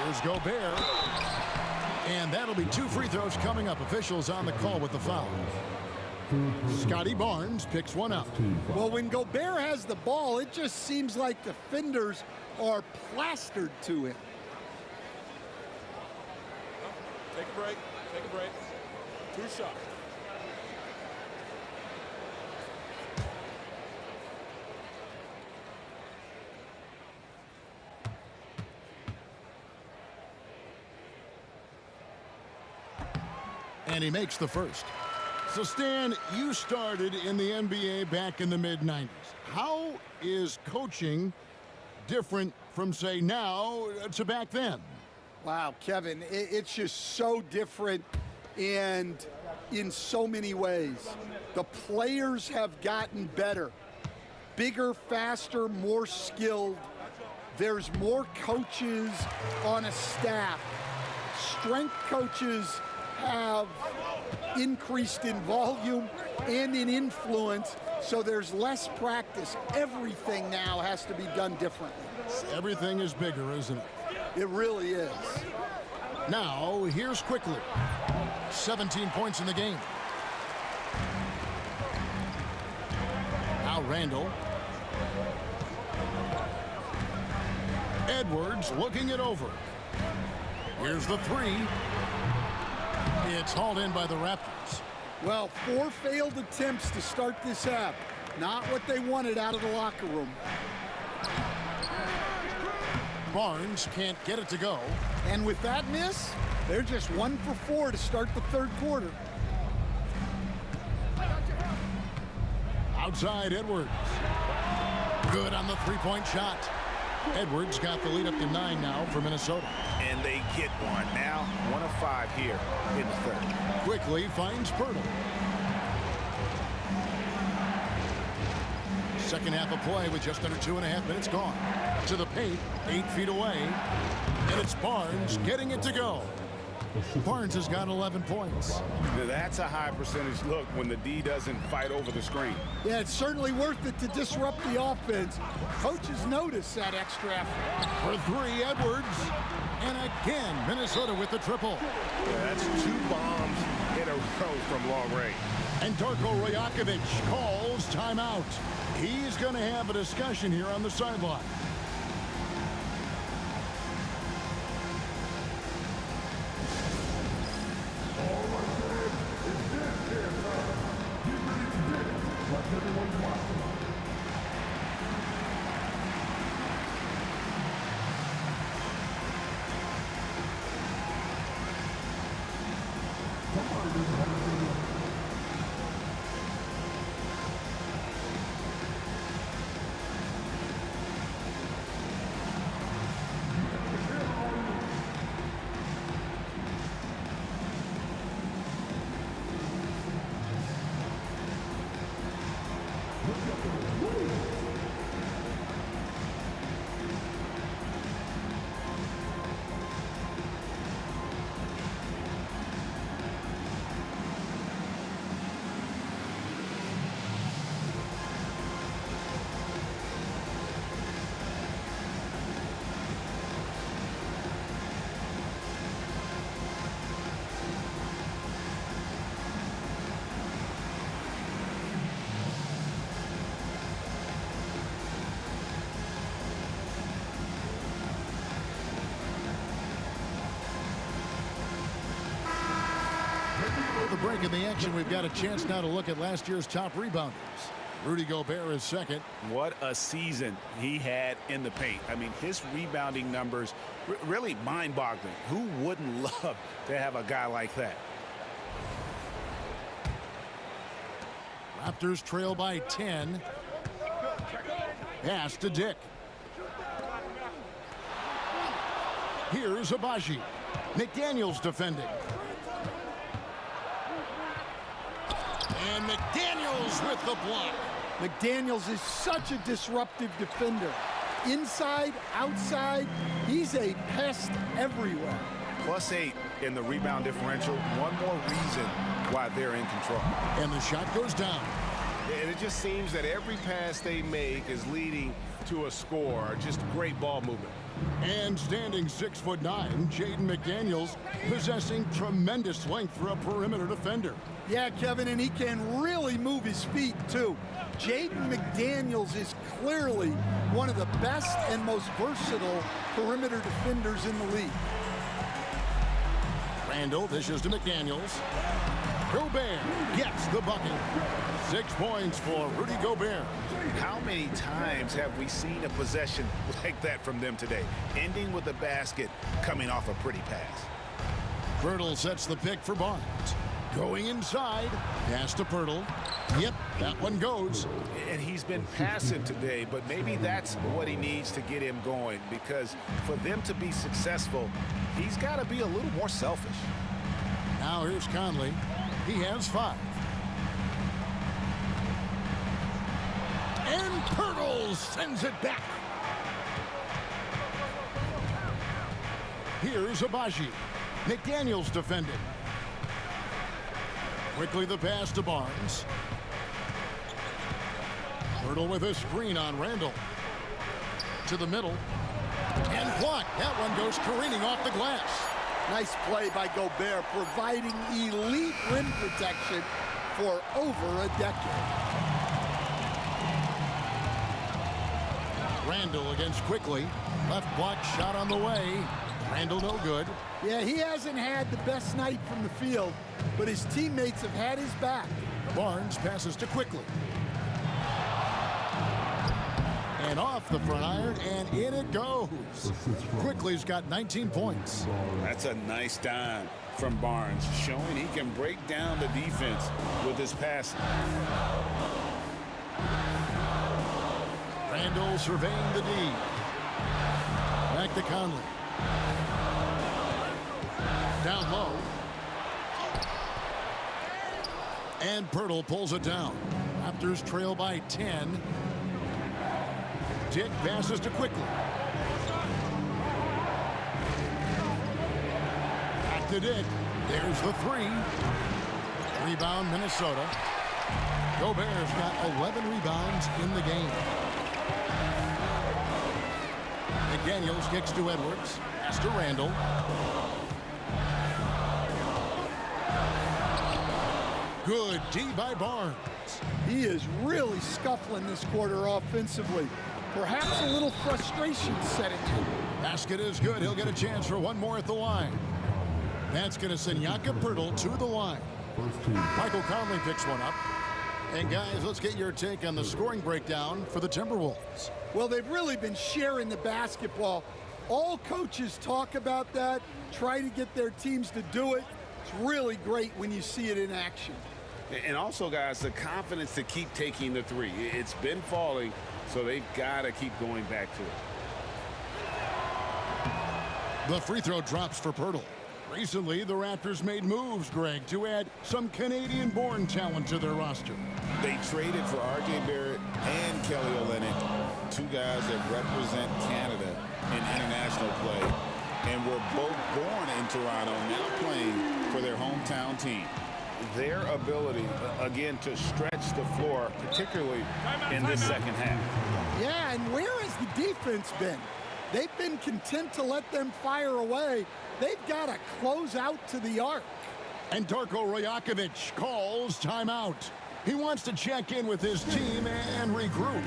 B: Here's Gobert. And that'll be 2 free throws coming up. Officials on the call with the foul. Scotty Barnes picks one up.
E: Well, when Gobert has the ball, it just seems like defenders are plastered to him.
F: Take a break. Take a break. 2 shots.
B: And he makes the first. So, Stan, you started in the NBA back in the mid-90s. How is coaching different from, say, now to back then?
E: Wow, Kevin, it's just so different and in so many ways. The players have gotten better. Bigger, faster, more skilled. There's more coaches on a staff. Strength coaches have increased in volume and in influence, so there's less practice. Everything now has to be done differently.
B: Everything is bigger, isn't it?
E: It really is.
B: Now, here's Quickly. 17 points in the game. Now Randall. Edwards looking it over. Here's the 3. It's hauled in by the Raptors.
E: Well, 4 failed attempts to start this half. Not what they wanted out of the locker room.
B: Barnes can't get it to go.
E: And with that miss, they're just 1 for 4 to start the third quarter.
B: Outside Edwards. Good on the 3-point shot. Edwards got the lead up to 9 now for Minnesota.
D: And they get one now. 1 of 5 here in the third.
B: Quickly finds Pirtle. Second half of play with just under 2.5 minutes gone. To the paint, 8 feet away. And it's Barnes getting it to go. Barnes has got 11 points.
D: Now that's a high percentage look when the D doesn't fight over the screen.
E: Yeah, it's certainly worth it to disrupt the offense. Coaches notice that extra effort.
B: For three, Edwards. And again, Minnesota with the triple.
H: Yeah, that's 2 bombs in a row from long range.
B: And Darko Rajakovic calls timeout. He's going to have a discussion here on the sideline. The break in the action, we've got a chance now to look at last year's top rebounders. Rudy Gobert is second.
D: What a season he had in the paint. I mean, his rebounding numbers really mind-boggling. Who wouldn't love to have a guy like that?
B: Raptors trail by 10. Pass to Dick. Here's Abaji. McDaniels defending. And McDaniels with the block.
E: McDaniels is such a disruptive defender. Inside, outside, he's a pest everywhere.
D: +8 in the rebound differential. One more reason why they're in control.
B: And the shot goes down.
H: And it just seems that every pass they make is leading to a score. Just great ball movement.
B: And standing 6'9", Jaden McDaniels, possessing tremendous length for a perimeter defender.
E: Yeah, Kevin, and he can really move his feet, too. Jaden McDaniels is clearly one of the best and most versatile perimeter defenders in the league.
B: Randall dishes to McDaniels. Gobert gets the bucket. 6 points for Rudy Gobert.
D: How many times have we seen a possession like that from them today, ending with a basket coming off a pretty pass?
B: Pirtle sets the pick for Barnes. Going inside. Pass to Pirtle. Yep, that one goes.
D: And he's been passive today, but maybe that's what he needs to get him going, because for them to be successful, he's got to be a little more selfish.
B: Now here's Conley. He has 5. And Pirtle sends it back. Here's Abaji. McDaniels defending. Quickly the pass to Barnes. Pirtle with a screen on Randall. To the middle. And blocked. That one goes careening off the glass.
E: Nice play by Gobert, providing elite rim protection for over a decade.
B: Randall against Quickly. Left block shot on the way. Randall no good.
E: Yeah, he hasn't had the best night from the field, but his teammates have had his back.
B: Barnes passes to Quickly. And off the front iron, and in it goes. Quickly's got 19 points.
D: That's a nice dime from Barnes, showing he can break down the defense with his passing.
B: Randall surveying the D. Back to Conley. Down low. And Pirtle pulls it down. Raptors trail by 10. Dick passes to Quickly. Back to Dick. There's the three. Rebound, Minnesota. Gobert's got 11 rebounds in the game. McDaniels kicks to Edwards. Pass to Randall. Good D by Barnes.
E: He is really scuffling this quarter offensively. Perhaps a little frustration setting in.
B: Basket is good. He'll get a chance for one more at the line. That's going to send Jakob Poeltl to the line. Michael Conley picks one up. And guys, let's get your take on the scoring breakdown for the Timberwolves.
E: Well, they've really been sharing the basketball. All coaches talk about that, try to get their teams to do it. It's really great when you see it in action.
D: And also, guys, the confidence to keep taking the three. It's been falling, so they've got to keep going back to it.
B: The free throw drops for Poeltl. Recently, the Raptors made moves, Greg, to add some Canadian-born talent to their roster.
D: They traded for R.J. Barrett and Kelly Olynyk, two guys that represent Canada in international play, and were both born in Toronto, now playing for their hometown team. Their ability, again, to stretch the floor, particularly in this second half.
E: Yeah, and where has the defense been? They've been content to let them fire away. They've got to close out to the arc.
B: And Darko Rajakovic calls timeout. He wants to check in with his team and regroup.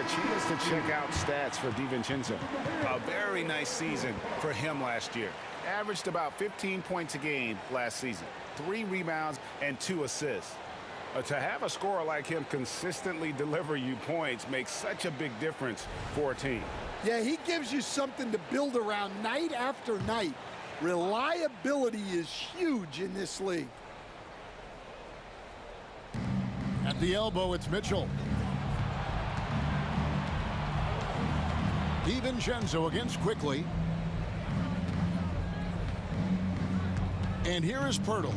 D: Chance to check out stats for DiVincenzo. A very nice season for him last year. Averaged about 15 points a game last season. 3 rebounds and 2 assists. To have a scorer like him consistently deliver you points makes such a big difference for a team.
E: Yeah, he gives you something to build around night after night. Reliability is huge in this league.
B: At the elbow, it's Mitchell. DiVincenzo against Quickly. And here is Poeltl.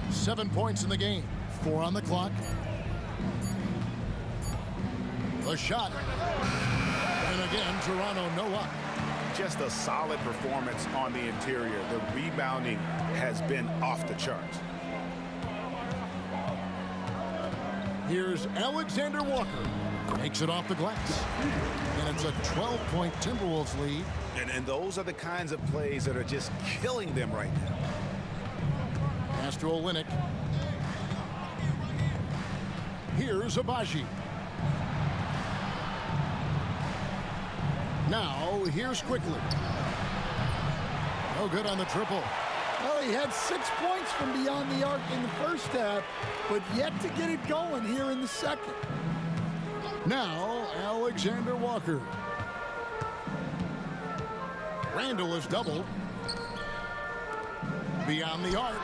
B: 7 points in the game. 4 on the clock. The shot. And again, Toronto no up.
D: Just a solid performance on the interior. The rebounding has been off the charts.
B: Here's Alexander Walker. Takes it off the glass. And it's a 12-point Timberwolves lead.
D: And those are the kinds of plays that are just killing them right now.
B: Pass to Olynyk. Here's Abaji. Now, here's Quickly. No good on the triple.
E: Well, he had 6 points from beyond the arc in the first half, but yet to get it going here in the second.
B: Now, Alexander Walker. Randall is doubled. Beyond the arc.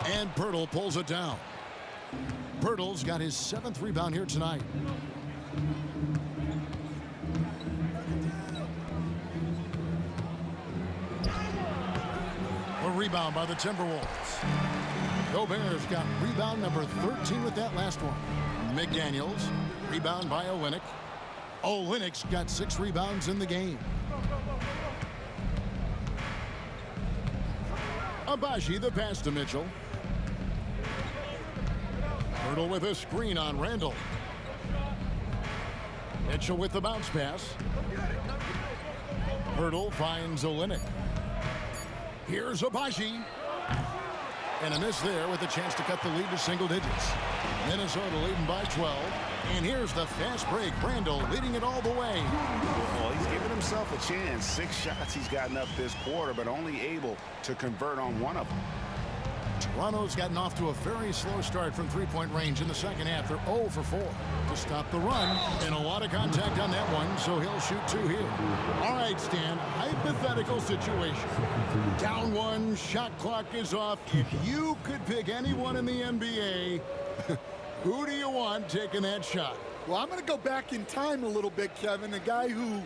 B: And Poeltl pulls it down. Poeltl's got his 7th rebound here tonight. A rebound by the Timberwolves. Gobert's got rebound number 13 with that last one. McDaniels, rebound by Olynyk. Olynyk's got 6 rebounds in the game. Abaji the pass to Mitchell. Hurdle with a screen on Randall. Mitchell with the bounce pass. Hurdle finds Olynyk. Here's Abaji. And a miss there with a chance to cut the lead to single digits. Minnesota leading by 12. And here's the fast break. Randall leading it all the way.
D: Well, he's given himself a chance. 6 shots he's gotten up this quarter, but only able to convert on 1 of them.
B: Toronto's gotten off to a very slow start from three-point range in the second half. They're 0 for 4 to stop the run. And a lot of contact on that one, so he'll shoot 2 here. All right, Stan, hypothetical situation. Down 1, shot clock is off. If you could pick anyone in the NBA, who do you want taking that shot?
E: Well, I'm going to go back in time a little bit, Kevin. A guy who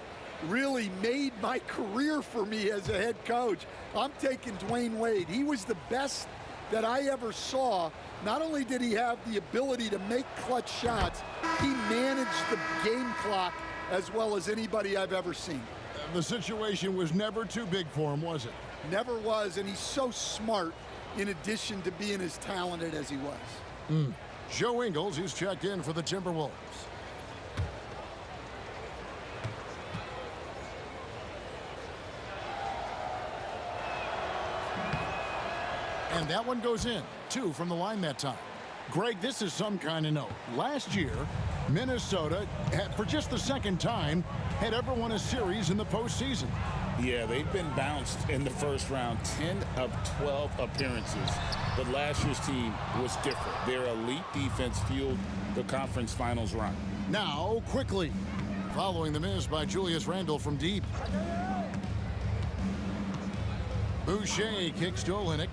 E: really made my career for me as a head coach. I'm taking Dwayne Wade. He was the best that I ever saw. Not only did he have the ability to make clutch shots, he managed the game clock as well as anybody I've ever seen.
B: The situation was never too big for him, was it?
E: Never was, and he's so smart in addition to being as talented as he was.
B: Joe Ingles, who's checked in for the Timberwolves. And that one goes in. 2 from the line that time. Greg, this is some kind of note. Last year, Minnesota, for just the second time, had ever won a series in the postseason.
D: Yeah, they've been bounced in the first round, 10 of 12 appearances. But last year's team was different. Their elite defense fueled the conference finals run.
B: Now, quickly, following the miss by Julius Randle from deep. Boucher kicks to Olynyk.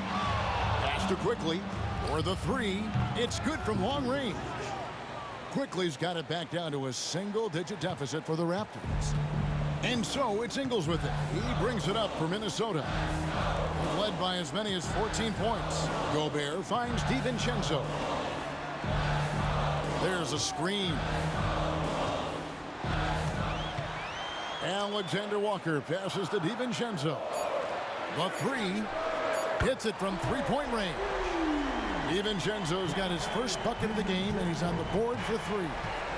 B: Pass to Quickly for the 3. It's good from long range. Quickly's got it back down to a single-digit deficit for the Raptors. And so it's Ingles with it. He brings it up for Minnesota. Led by as many as 14 points. Gobert finds DiVincenzo. There's a screen. Alexander Walker passes to DiVincenzo. The 3 hits it from three-point range. DiVincenzo's got his first bucket of the game, and he's on the board for 3.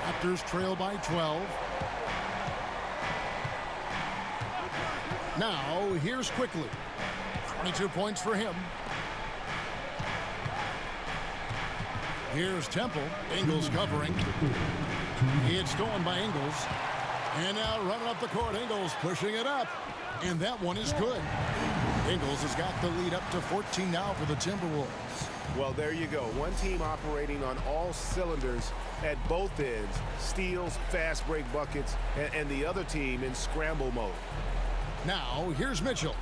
B: Raptors trail by 12. Now, here's Quickly. 22 points for him. Here's Temple. Ingles covering. It's stolen by Ingles. And now running up the court, Ingles pushing it up. And that one is good. Ingles has got the lead up to 14 now for the Timberwolves.
H: Well, there you go. One team operating on all cylinders at both ends. Steals, fast break buckets, and the other team in scramble mode.
B: Now, here's Mitchell.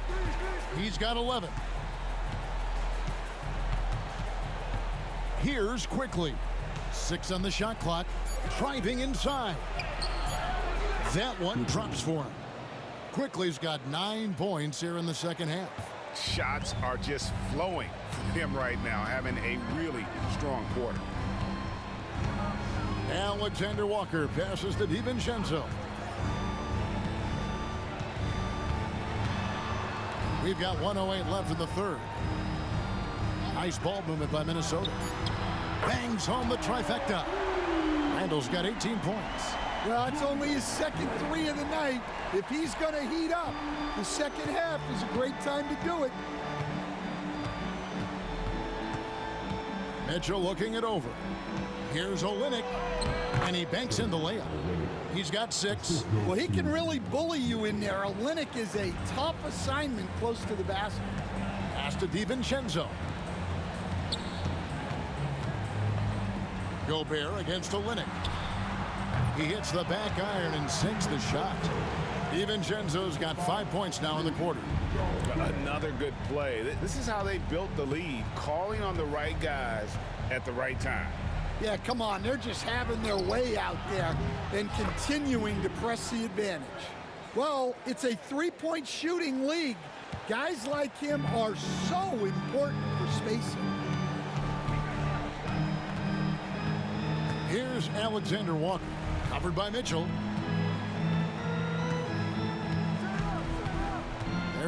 B: He's got 11. Here's Quickly. 6 on the shot clock. Driving inside. That one drops for him. Quickly's got 9 points here in the second half.
D: Shots are just flowing for him right now, having a really strong quarter.
B: Alexander Walker passes to DiVincenzo. We've got 1:08 left in the third. Nice ball movement by Minnesota. Bangs home the trifecta. Randall's got 18 points.
E: Well, it's only his second 3 of the night. If he's going to heat up, the second half is a great time to do it.
B: Mitchell looking it over. Here's Olynyk, and he banks in the layup. He's got 6.
E: Well, he can really bully you in there. Olynyk is a tough assignment close to the basket.
B: Pass to DiVincenzo. Gobert against Olynyk. He hits the back iron and sinks the shot. DiVincenzo's got 5 points now in the quarter.
D: Another good play. This is how they built the lead, calling on the right guys at the right time.
E: Yeah, come on. They're just having their way out there and continuing to press the advantage. Well, it's a three-point shooting league. Guys like him are so important for spacing.
B: Here's Alexander Walker, covered by Mitchell.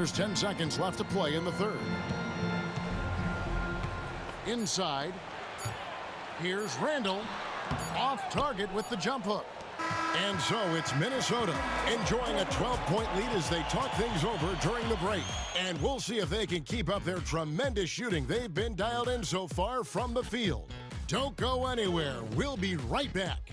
B: There's 10 seconds left to play in the third. Inside. Here's Randall. Off target with the jump hook. And so it's Minnesota enjoying a 12-point lead as they talk things over during the break. And we'll see if they can keep up their tremendous shooting they've been dialed in so far from the field. Don't go anywhere. We'll be right back.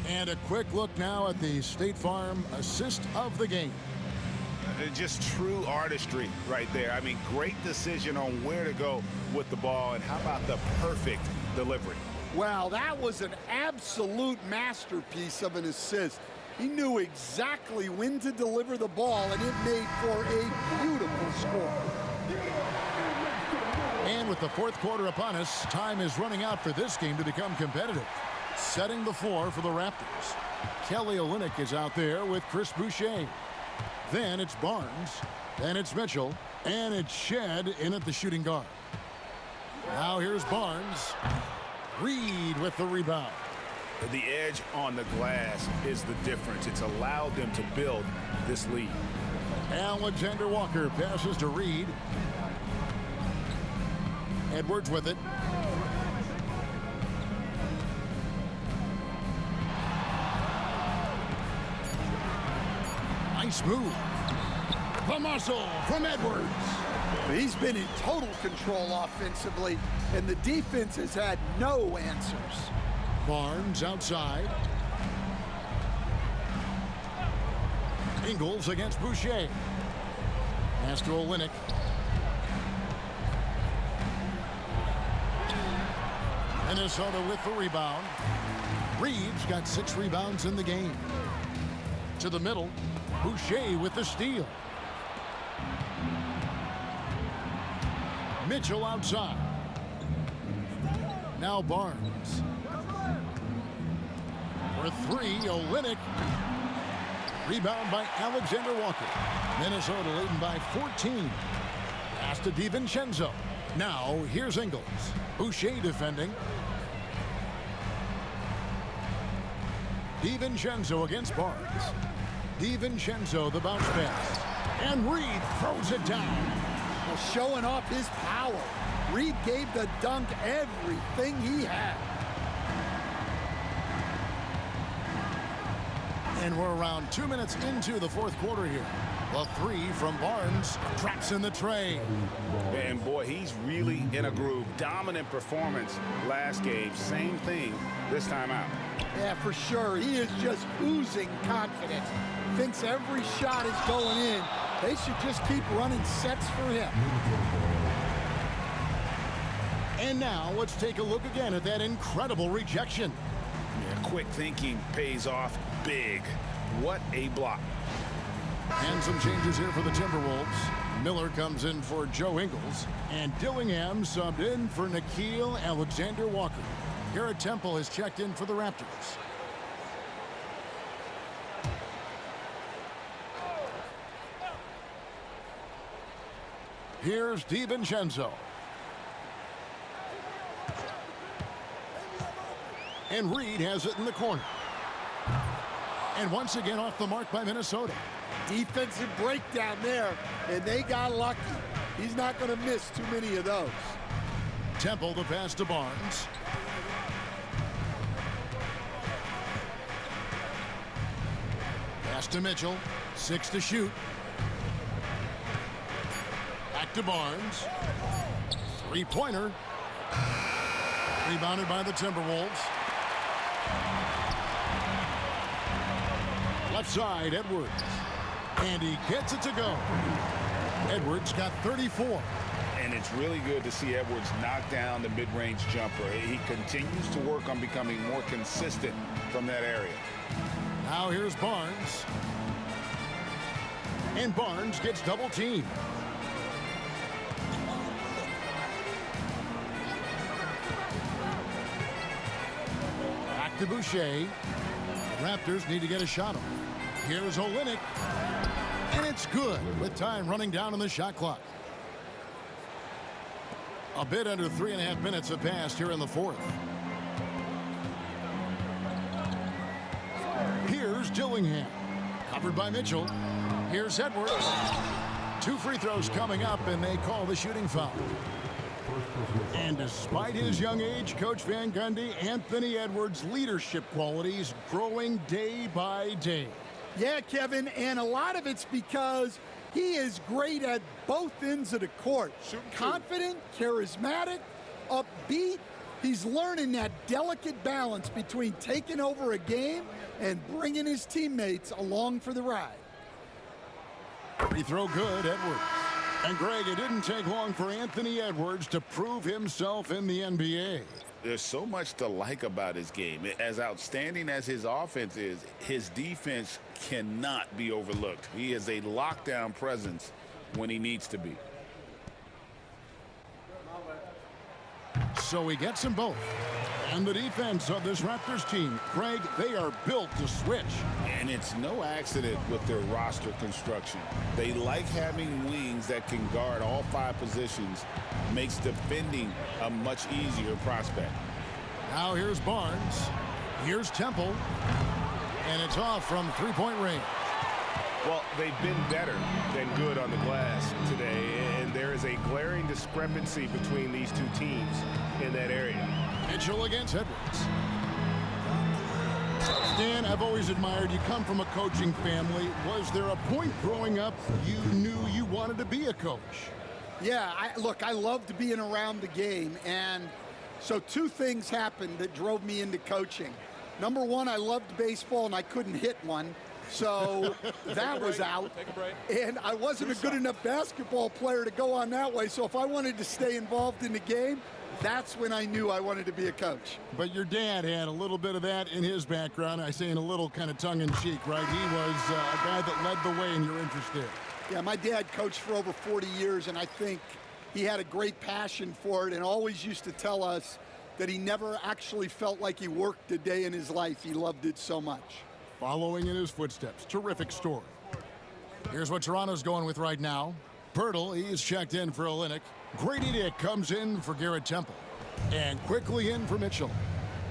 B: And a quick look now at the State Farm assist of the game.
D: Just true artistry right there. I mean, great decision on where to go with the ball, and how about the perfect delivery?
E: Well, that was an absolute masterpiece of an assist. He knew exactly when to deliver the ball, and it made for a beautiful score.
B: And with the fourth quarter upon us, time is running out for this game to become competitive. Setting the floor for the Raptors. Kelly Olynyk is out there with Chris Boucher. Then it's Barnes. Then it's Mitchell. And it's Shed in at the shooting guard. Now here's Barnes. Reed with the rebound.
D: The edge on the glass is the difference. It's allowed them to build this lead.
B: Alexander Walker passes to Reed. Edwards with it. Nice move. The muscle from Edwards.
E: He's been in total control offensively, and the defense has had no answers.
B: Barnes outside. Ingles against Boucher. Pass to Olynyk. Minnesota with the rebound. Reed's got 6 rebounds in the game. To the middle. Boucher with the steal. Mitchell outside. Now Barnes. For 3, Olynyk. Rebound by Alexander Walker. Minnesota leading by 14. Pass to DiVincenzo. Now here's Ingles. Boucher defending. DiVincenzo against Barnes. DiVincenzo the bounce pass. And Reed throws it down.
E: Well, showing off his power. Reed gave the dunk everything he had.
B: And we're around 2 minutes into the fourth quarter here. The 3 from Barnes traps in the tray.
D: And boy, he's really in a groove. Dominant performance last game. Same thing this time out.
E: Yeah, for sure. He is just oozing confidence. Thinks every shot is going in. They should just keep running sets for him.
B: And now let's take a look again at that incredible rejection.
D: Yeah, quick thinking pays off big. What a block.
B: And some changes here for the Timberwolves. Miller comes in for Joe Ingles. And Dillingham subbed in for Nickeil Alexander-Walker. Garrett Temple has checked in for the Raptors. Here's DiVincenzo. And Reed has it in the corner. And once again off the mark by Minnesota.
E: Defensive breakdown there, and they got lucky. He's not going to miss too many of those.
B: Temple the pass to Barnes. Pass to Mitchell. 6 to shoot. Back to Barnes. 3-pointer. Rebounded by the Timberwolves. Left side, Edwards. And he gets it to go. Edwards got 34.
D: And it's really good to see Edwards knock down the mid-range jumper. He continues to work on becoming more consistent from that area.
B: Now here's Barnes. And Barnes gets double teamed. Back to Boucher. Raptors need to get a shot off. Here's Olynyk. And it's good with time running down on the shot clock. A bit under 3.5 minutes have passed here in the fourth. Here's Dillingham. Covered by Mitchell. Here's Edwards. 2 free throws coming up, and they call the shooting foul. And despite his young age, Coach Van Gundy, Anthony Edwards' leadership qualities growing day by day.
E: Yeah, Kevin, and a lot of it's because he is great at both ends of the court. Confident, charismatic, upbeat. He's learning that delicate balance between taking over a game and bringing his teammates along for the ride.
B: Free throw good, Edwards. And Greg, it didn't take long for Anthony Edwards to prove himself in the NBA.
D: There's so much to like about his game. As outstanding as his offense is, his defense cannot be overlooked. He is a lockdown presence when he needs to be.
B: So he gets them both. And the defense of this Raptors team, Craig, they are built to switch.
D: And it's no accident with their roster construction. They like having wings that can guard all 5 positions. Makes defending a much easier prospect.
B: Now here's Barnes. Here's Temple. And it's off from three-point range.
H: Well, they've been better than good on the glass today, and there is a glaring discrepancy between these two teams in that area.
B: Mitchell against Edwards. Stan, I've always admired you. Come from a coaching family. Was there a point growing up you knew you wanted to be a coach?
E: Yeah, look, I loved being around the game, and so 2 things happened that drove me into coaching. Number 1, I loved baseball, and I couldn't hit one. So that was out. And I wasn't a good enough basketball player to go on that way. So if I wanted to stay involved in the game, that's when I knew I wanted to be a coach.
B: But your dad had a little bit of that in his background. I say in a little kind of tongue-in-cheek, right? He was a guy that led the way in your interest there.
E: Yeah, my dad coached for over 40 years, and I think he had a great passion for it and always used to tell us that he never actually felt like he worked a day in his life. He loved it so much.
B: Following in his footsteps. Terrific story. Here's what Toronto's going with right now. Pirtle, he's checked in for Olynyk. Grady Dick comes in for Garrett Temple. And quickly in for Mitchell.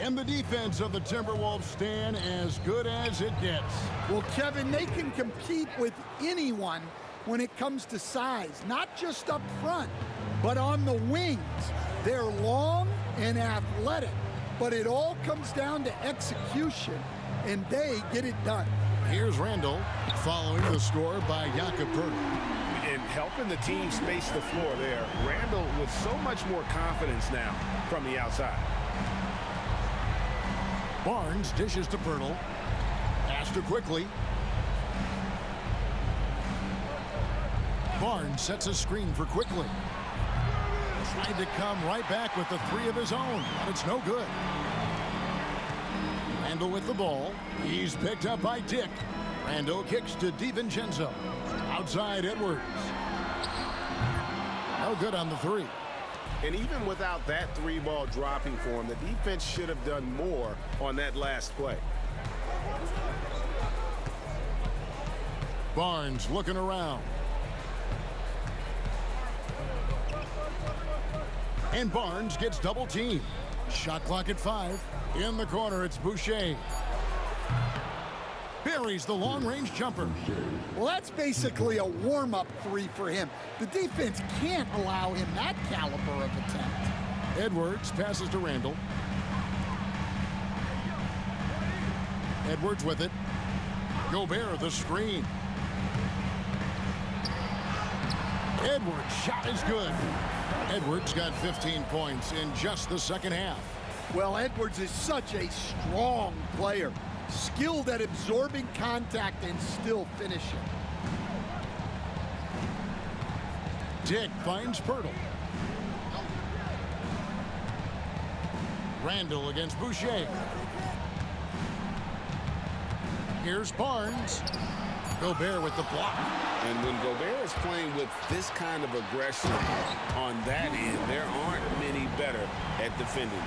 B: And the defense of the Timberwolves stand as good as it gets.
E: Well, Kevin, they can compete with anyone when it comes to size, not just up front, but on the wings. They're long and athletic, but it all comes down to execution, and they get it done.
B: Here's Randall, following the score by Jakob Poeltl.
H: And helping the team space the floor there. Randall with so much more confidence now from the outside.
B: Barnes dishes to Poeltl. Pass to quickly. Barnes sets a screen for Quickly. Tried to come right back with the 3 of his own, but it's no good. Randall with the ball. He's picked up by Dick. Randall kicks to DiVincenzo. Outside Edwards. No good on the 3.
H: And even without that 3-ball dropping for him, the defense should have done more on that last play.
B: Barnes looking around. And Barnes gets double teamed. Shot clock at 5. In the corner, it's Boucher. Buries the long-range jumper.
E: Well, that's basically a warm-up 3 for him. The defense can't allow him that caliber of attempt.
B: Edwards passes to Randall. Edwards with it. Gobert the screen. Edwards' shot is good. Edwards got 15 points in just the second half.
E: Well, Edwards is such a strong player. Skilled at absorbing contact and still finishing.
B: Dick finds Poeltl. Randall against Boucher. Here's Barnes. Gobert with the block.
D: And when Gobert is playing with this kind of aggression on that end, there aren't many better at defending.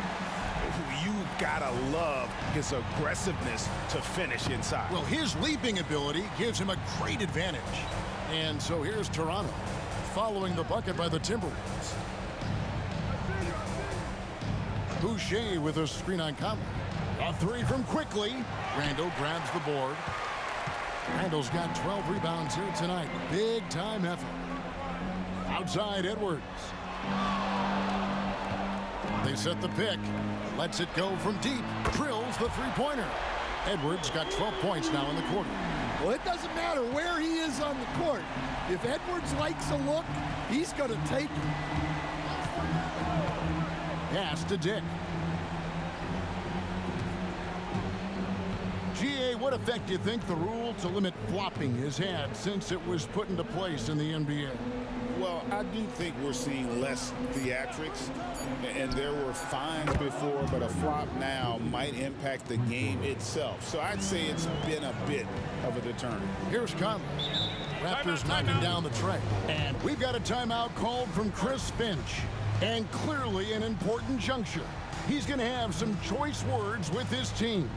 D: You gotta love his aggressiveness to finish inside.
B: Well, his leaping ability gives him a great advantage. And so here's Toronto, following the bucket by the Timberwolves. Boucher with a screen on Conley. A three from quickly. Randall grabs the board. Randall's got 12 rebounds here tonight. Big time effort. Outside Edwards. They set the pick. Lets it go from deep. Drills the three-pointer. Edwards got 12 points now in the quarter.
E: Well, it doesn't matter where he is on the court. If Edwards likes a look, he's going to take it.
B: Pass to Dick. GA, what effect do you think the rule to limit flopping has had since it was put into place in the NBA?
D: Well, I do think we're seeing less theatrics, and there were fines before, but a flop now might impact the game itself. So I'd say it's been a bit of a deterrent.
B: Here's Conley. Raptors knocking down the tray. And we've got a timeout called from Chris Finch. And clearly an important juncture. He's going to have some choice words with his team.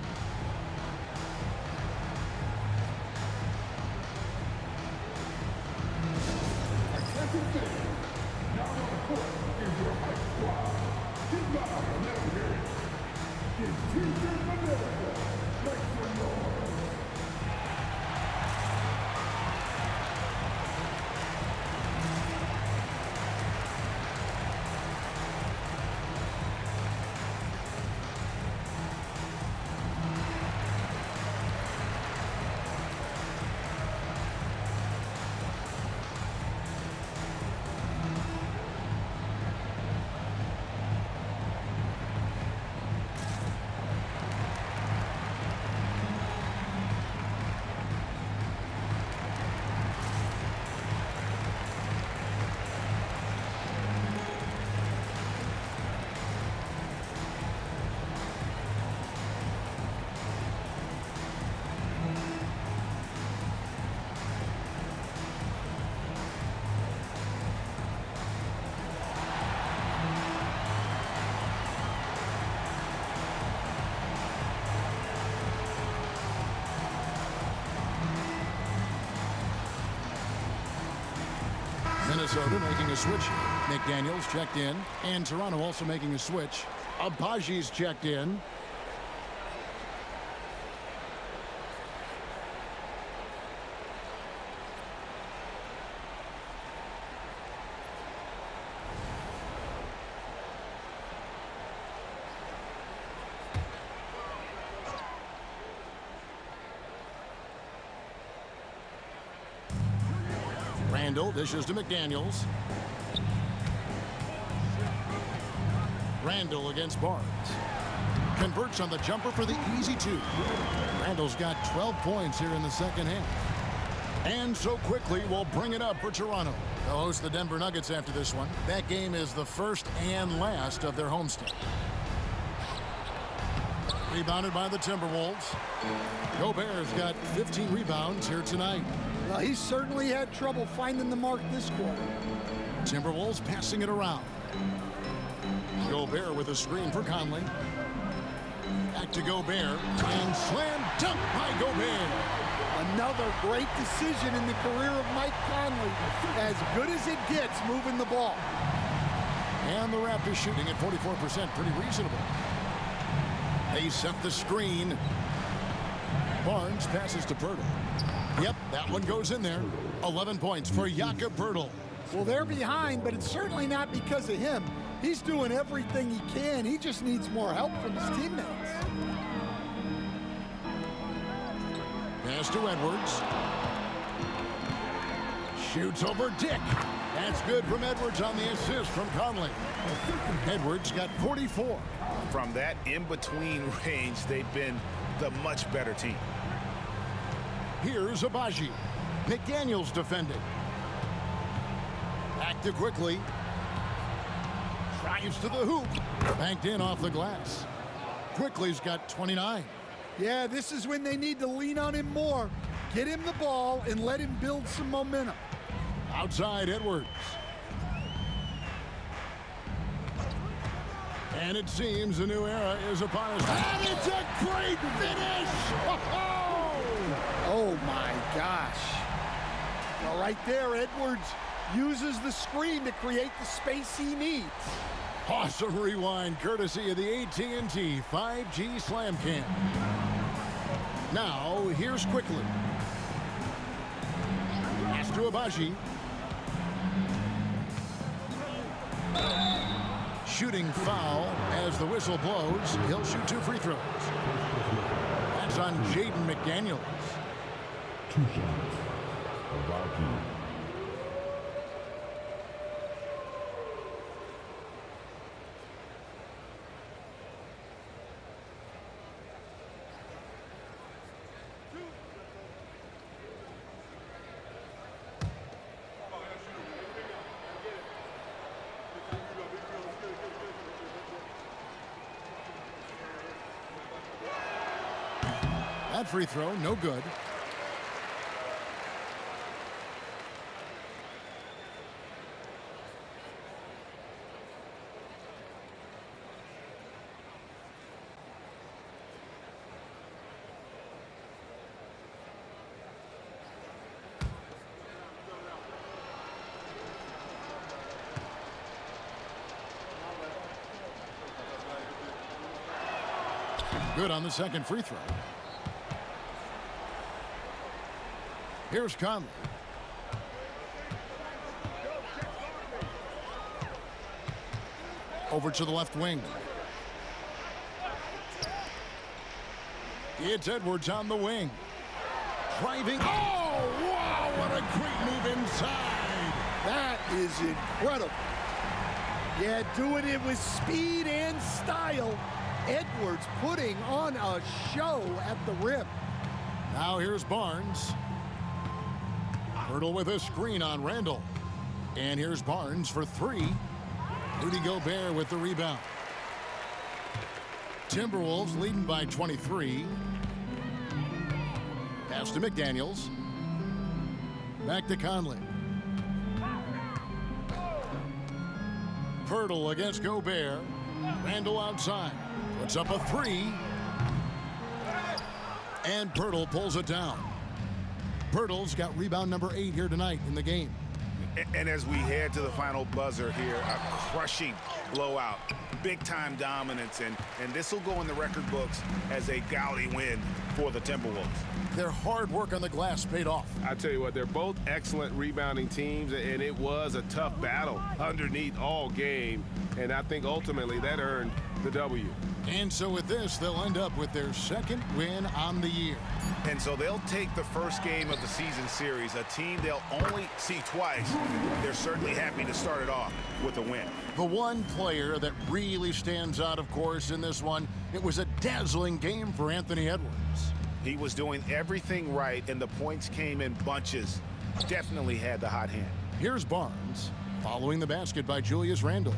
B: Minnesota making a switch. McDaniels checked in, and Toronto also making a switch. Abaji's checked in. Randall dishes to McDaniels. Randall against Barnes. Converts on the jumper for the easy two. Randall's got 12 points here in the second half. And so quickly we'll bring it up for Toronto. They'll host the Denver Nuggets after this one. That game is the first and last of their homestand. Rebounded by the Timberwolves. Gobert's got 15 rebounds here tonight.
E: Well, he certainly had trouble finding the mark this quarter.
B: Timberwolves passing it around. Gobert with a screen for Conley. Back to Gobert. And slam dunk by Gobert.
E: Another great decision in the career of Mike Conley. As good as it gets moving the ball.
B: And the Raptors shooting at 44%. Pretty reasonable. They set the screen. Barnes passes to Pirtle. Yep, that one goes in there. 11 points for Jakob Pirtle.
E: Well, they're behind, but it's certainly not because of him. He's doing everything he can. He just needs more help from his teammates.
B: Pass to Edwards. Shoots over Dick. That's good from Edwards on the assist from Conley. Edwards got 44.
D: From that in-between range, they've been the much better team.
B: Here's Abaji. McDaniels defending. Back to quickly. Drives to the hoop. Banked in off the glass. Quickly's got 29.
E: Yeah, this is when they need to lean on him more. Get him the ball and let him build some momentum.
B: Outside Edwards. And it seems a new era is upon us. And it's a great finish!
E: Oh, my gosh. Well, right there, Edwards uses the screen to create the space he needs.
B: Awesome rewind, courtesy of the AT&T 5G Slam Cam. Now, here's Quickly. Pass to Abaji. Shooting foul as the whistle blows. He'll shoot 2 free throws. That's on Jaden McDaniels.
J: 2 shots. Abaji.
B: That free throw, no good. Good on the second free throw. Here's Conley. Over to the left wing. It's Edwards on the wing. Driving. Oh, wow, what a great move inside.
E: That is incredible. Yeah, doing it with speed and style. Edwards putting on a show at the rim.
B: Now here's Barnes. Hurdle with a screen on Randall. And here's Barnes for 3. Rudy Gobert with the rebound. Timberwolves leading by 23. Pass to McDaniels. Back to Conley. Pirtle against Gobert. Randall outside. Puts up a 3. And Pirtle pulls it down. Pirtle's got rebound number 8 here tonight in the game.
D: And as we head to the final buzzer here, a crushing blowout, big-time dominance, and this will go in the record books as a gaudy win for the Timberwolves.
B: Their hard work on the glass paid off.
H: I tell you what, they're both excellent rebounding teams, and it was a tough battle underneath all game, and I think ultimately that earned the W.
B: And so with this, they'll end up with their second win on the year.
D: And so they'll take the first game of the season series, a team they'll only see twice. They're certainly happy to start it off with a win.
B: The one player that really stands out, of course, in this one, it was a dazzling game for Anthony Edwards.
D: He was doing everything right, and the points came in bunches. Definitely had the hot hand.
B: Here's Barnes, following the basket by Julius Randle.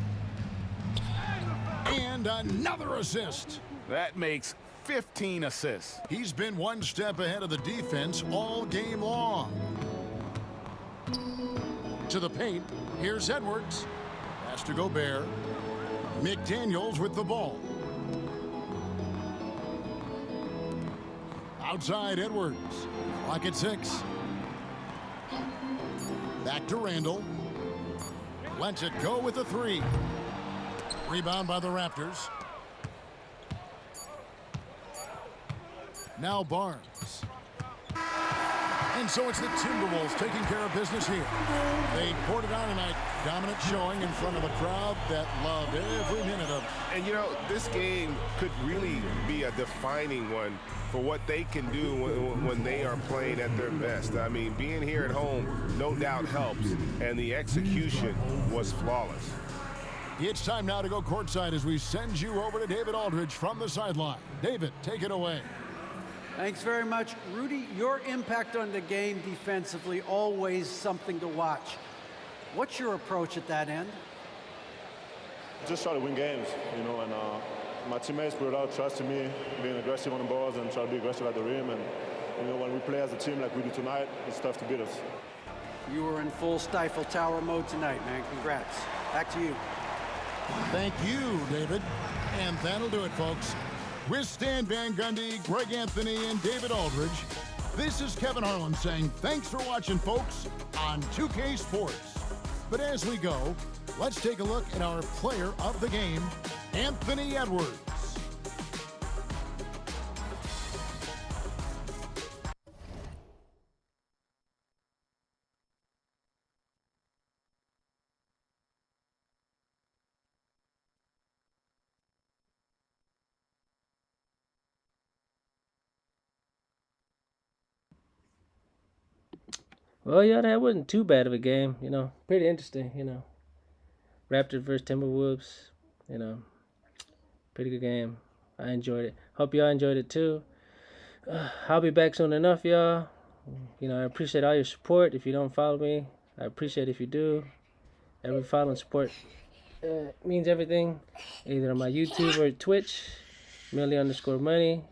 B: And another assist.
H: That makes 15 assists.
B: He's been one step ahead of the defense all game long. To the paint, here's Edwards. Pass to Gobert. McDaniels with the ball. Outside Edwards. Clock at 6. Back to Randall. Lets it go with a 3. Rebound by the Raptors. Now Barnes. And so it's the Timberwolves taking care of business here. They poured it on tonight. Dominant showing in front of a crowd that loved every minute of it.
H: And, you know, this game could really be a defining one for what they can do when they are playing at their best. I mean, being here at home, no doubt helps, and the execution was flawless.
B: It's time now to go courtside as we send you over to David Aldridge from the sideline. David, take it away.
G: Thanks very much. Rudy, your impact on the game defensively, always something to watch. What's your approach at that end?
K: Just try to win games, you know, and my teammates put a lot of trust in me, being aggressive on the balls and try to be aggressive at the rim. And, you know, when we play as a team like we do tonight, it's tough to beat us.
G: You were in full Stifle Tower mode tonight, man. Congrats. Back to you.
B: Thank you, David. And that'll do it, folks. With Stan Van Gundy, Greg Anthony, and David Aldridge, this is Kevin Harlan saying thanks for watching, folks, on 2K Sports. But as we go, let's take a look at our player of the game, Anthony Edwards.
A: Well, yeah, that wasn't too bad of a game. Pretty interesting. Raptors versus Timberwolves. Pretty good game. I enjoyed it. Hope y'all enjoyed it too. I'll be back soon enough, y'all. I appreciate all your support. If you don't follow me, I appreciate if you do. Every follow and support means everything. Either on my YouTube or Twitch, Millie_money.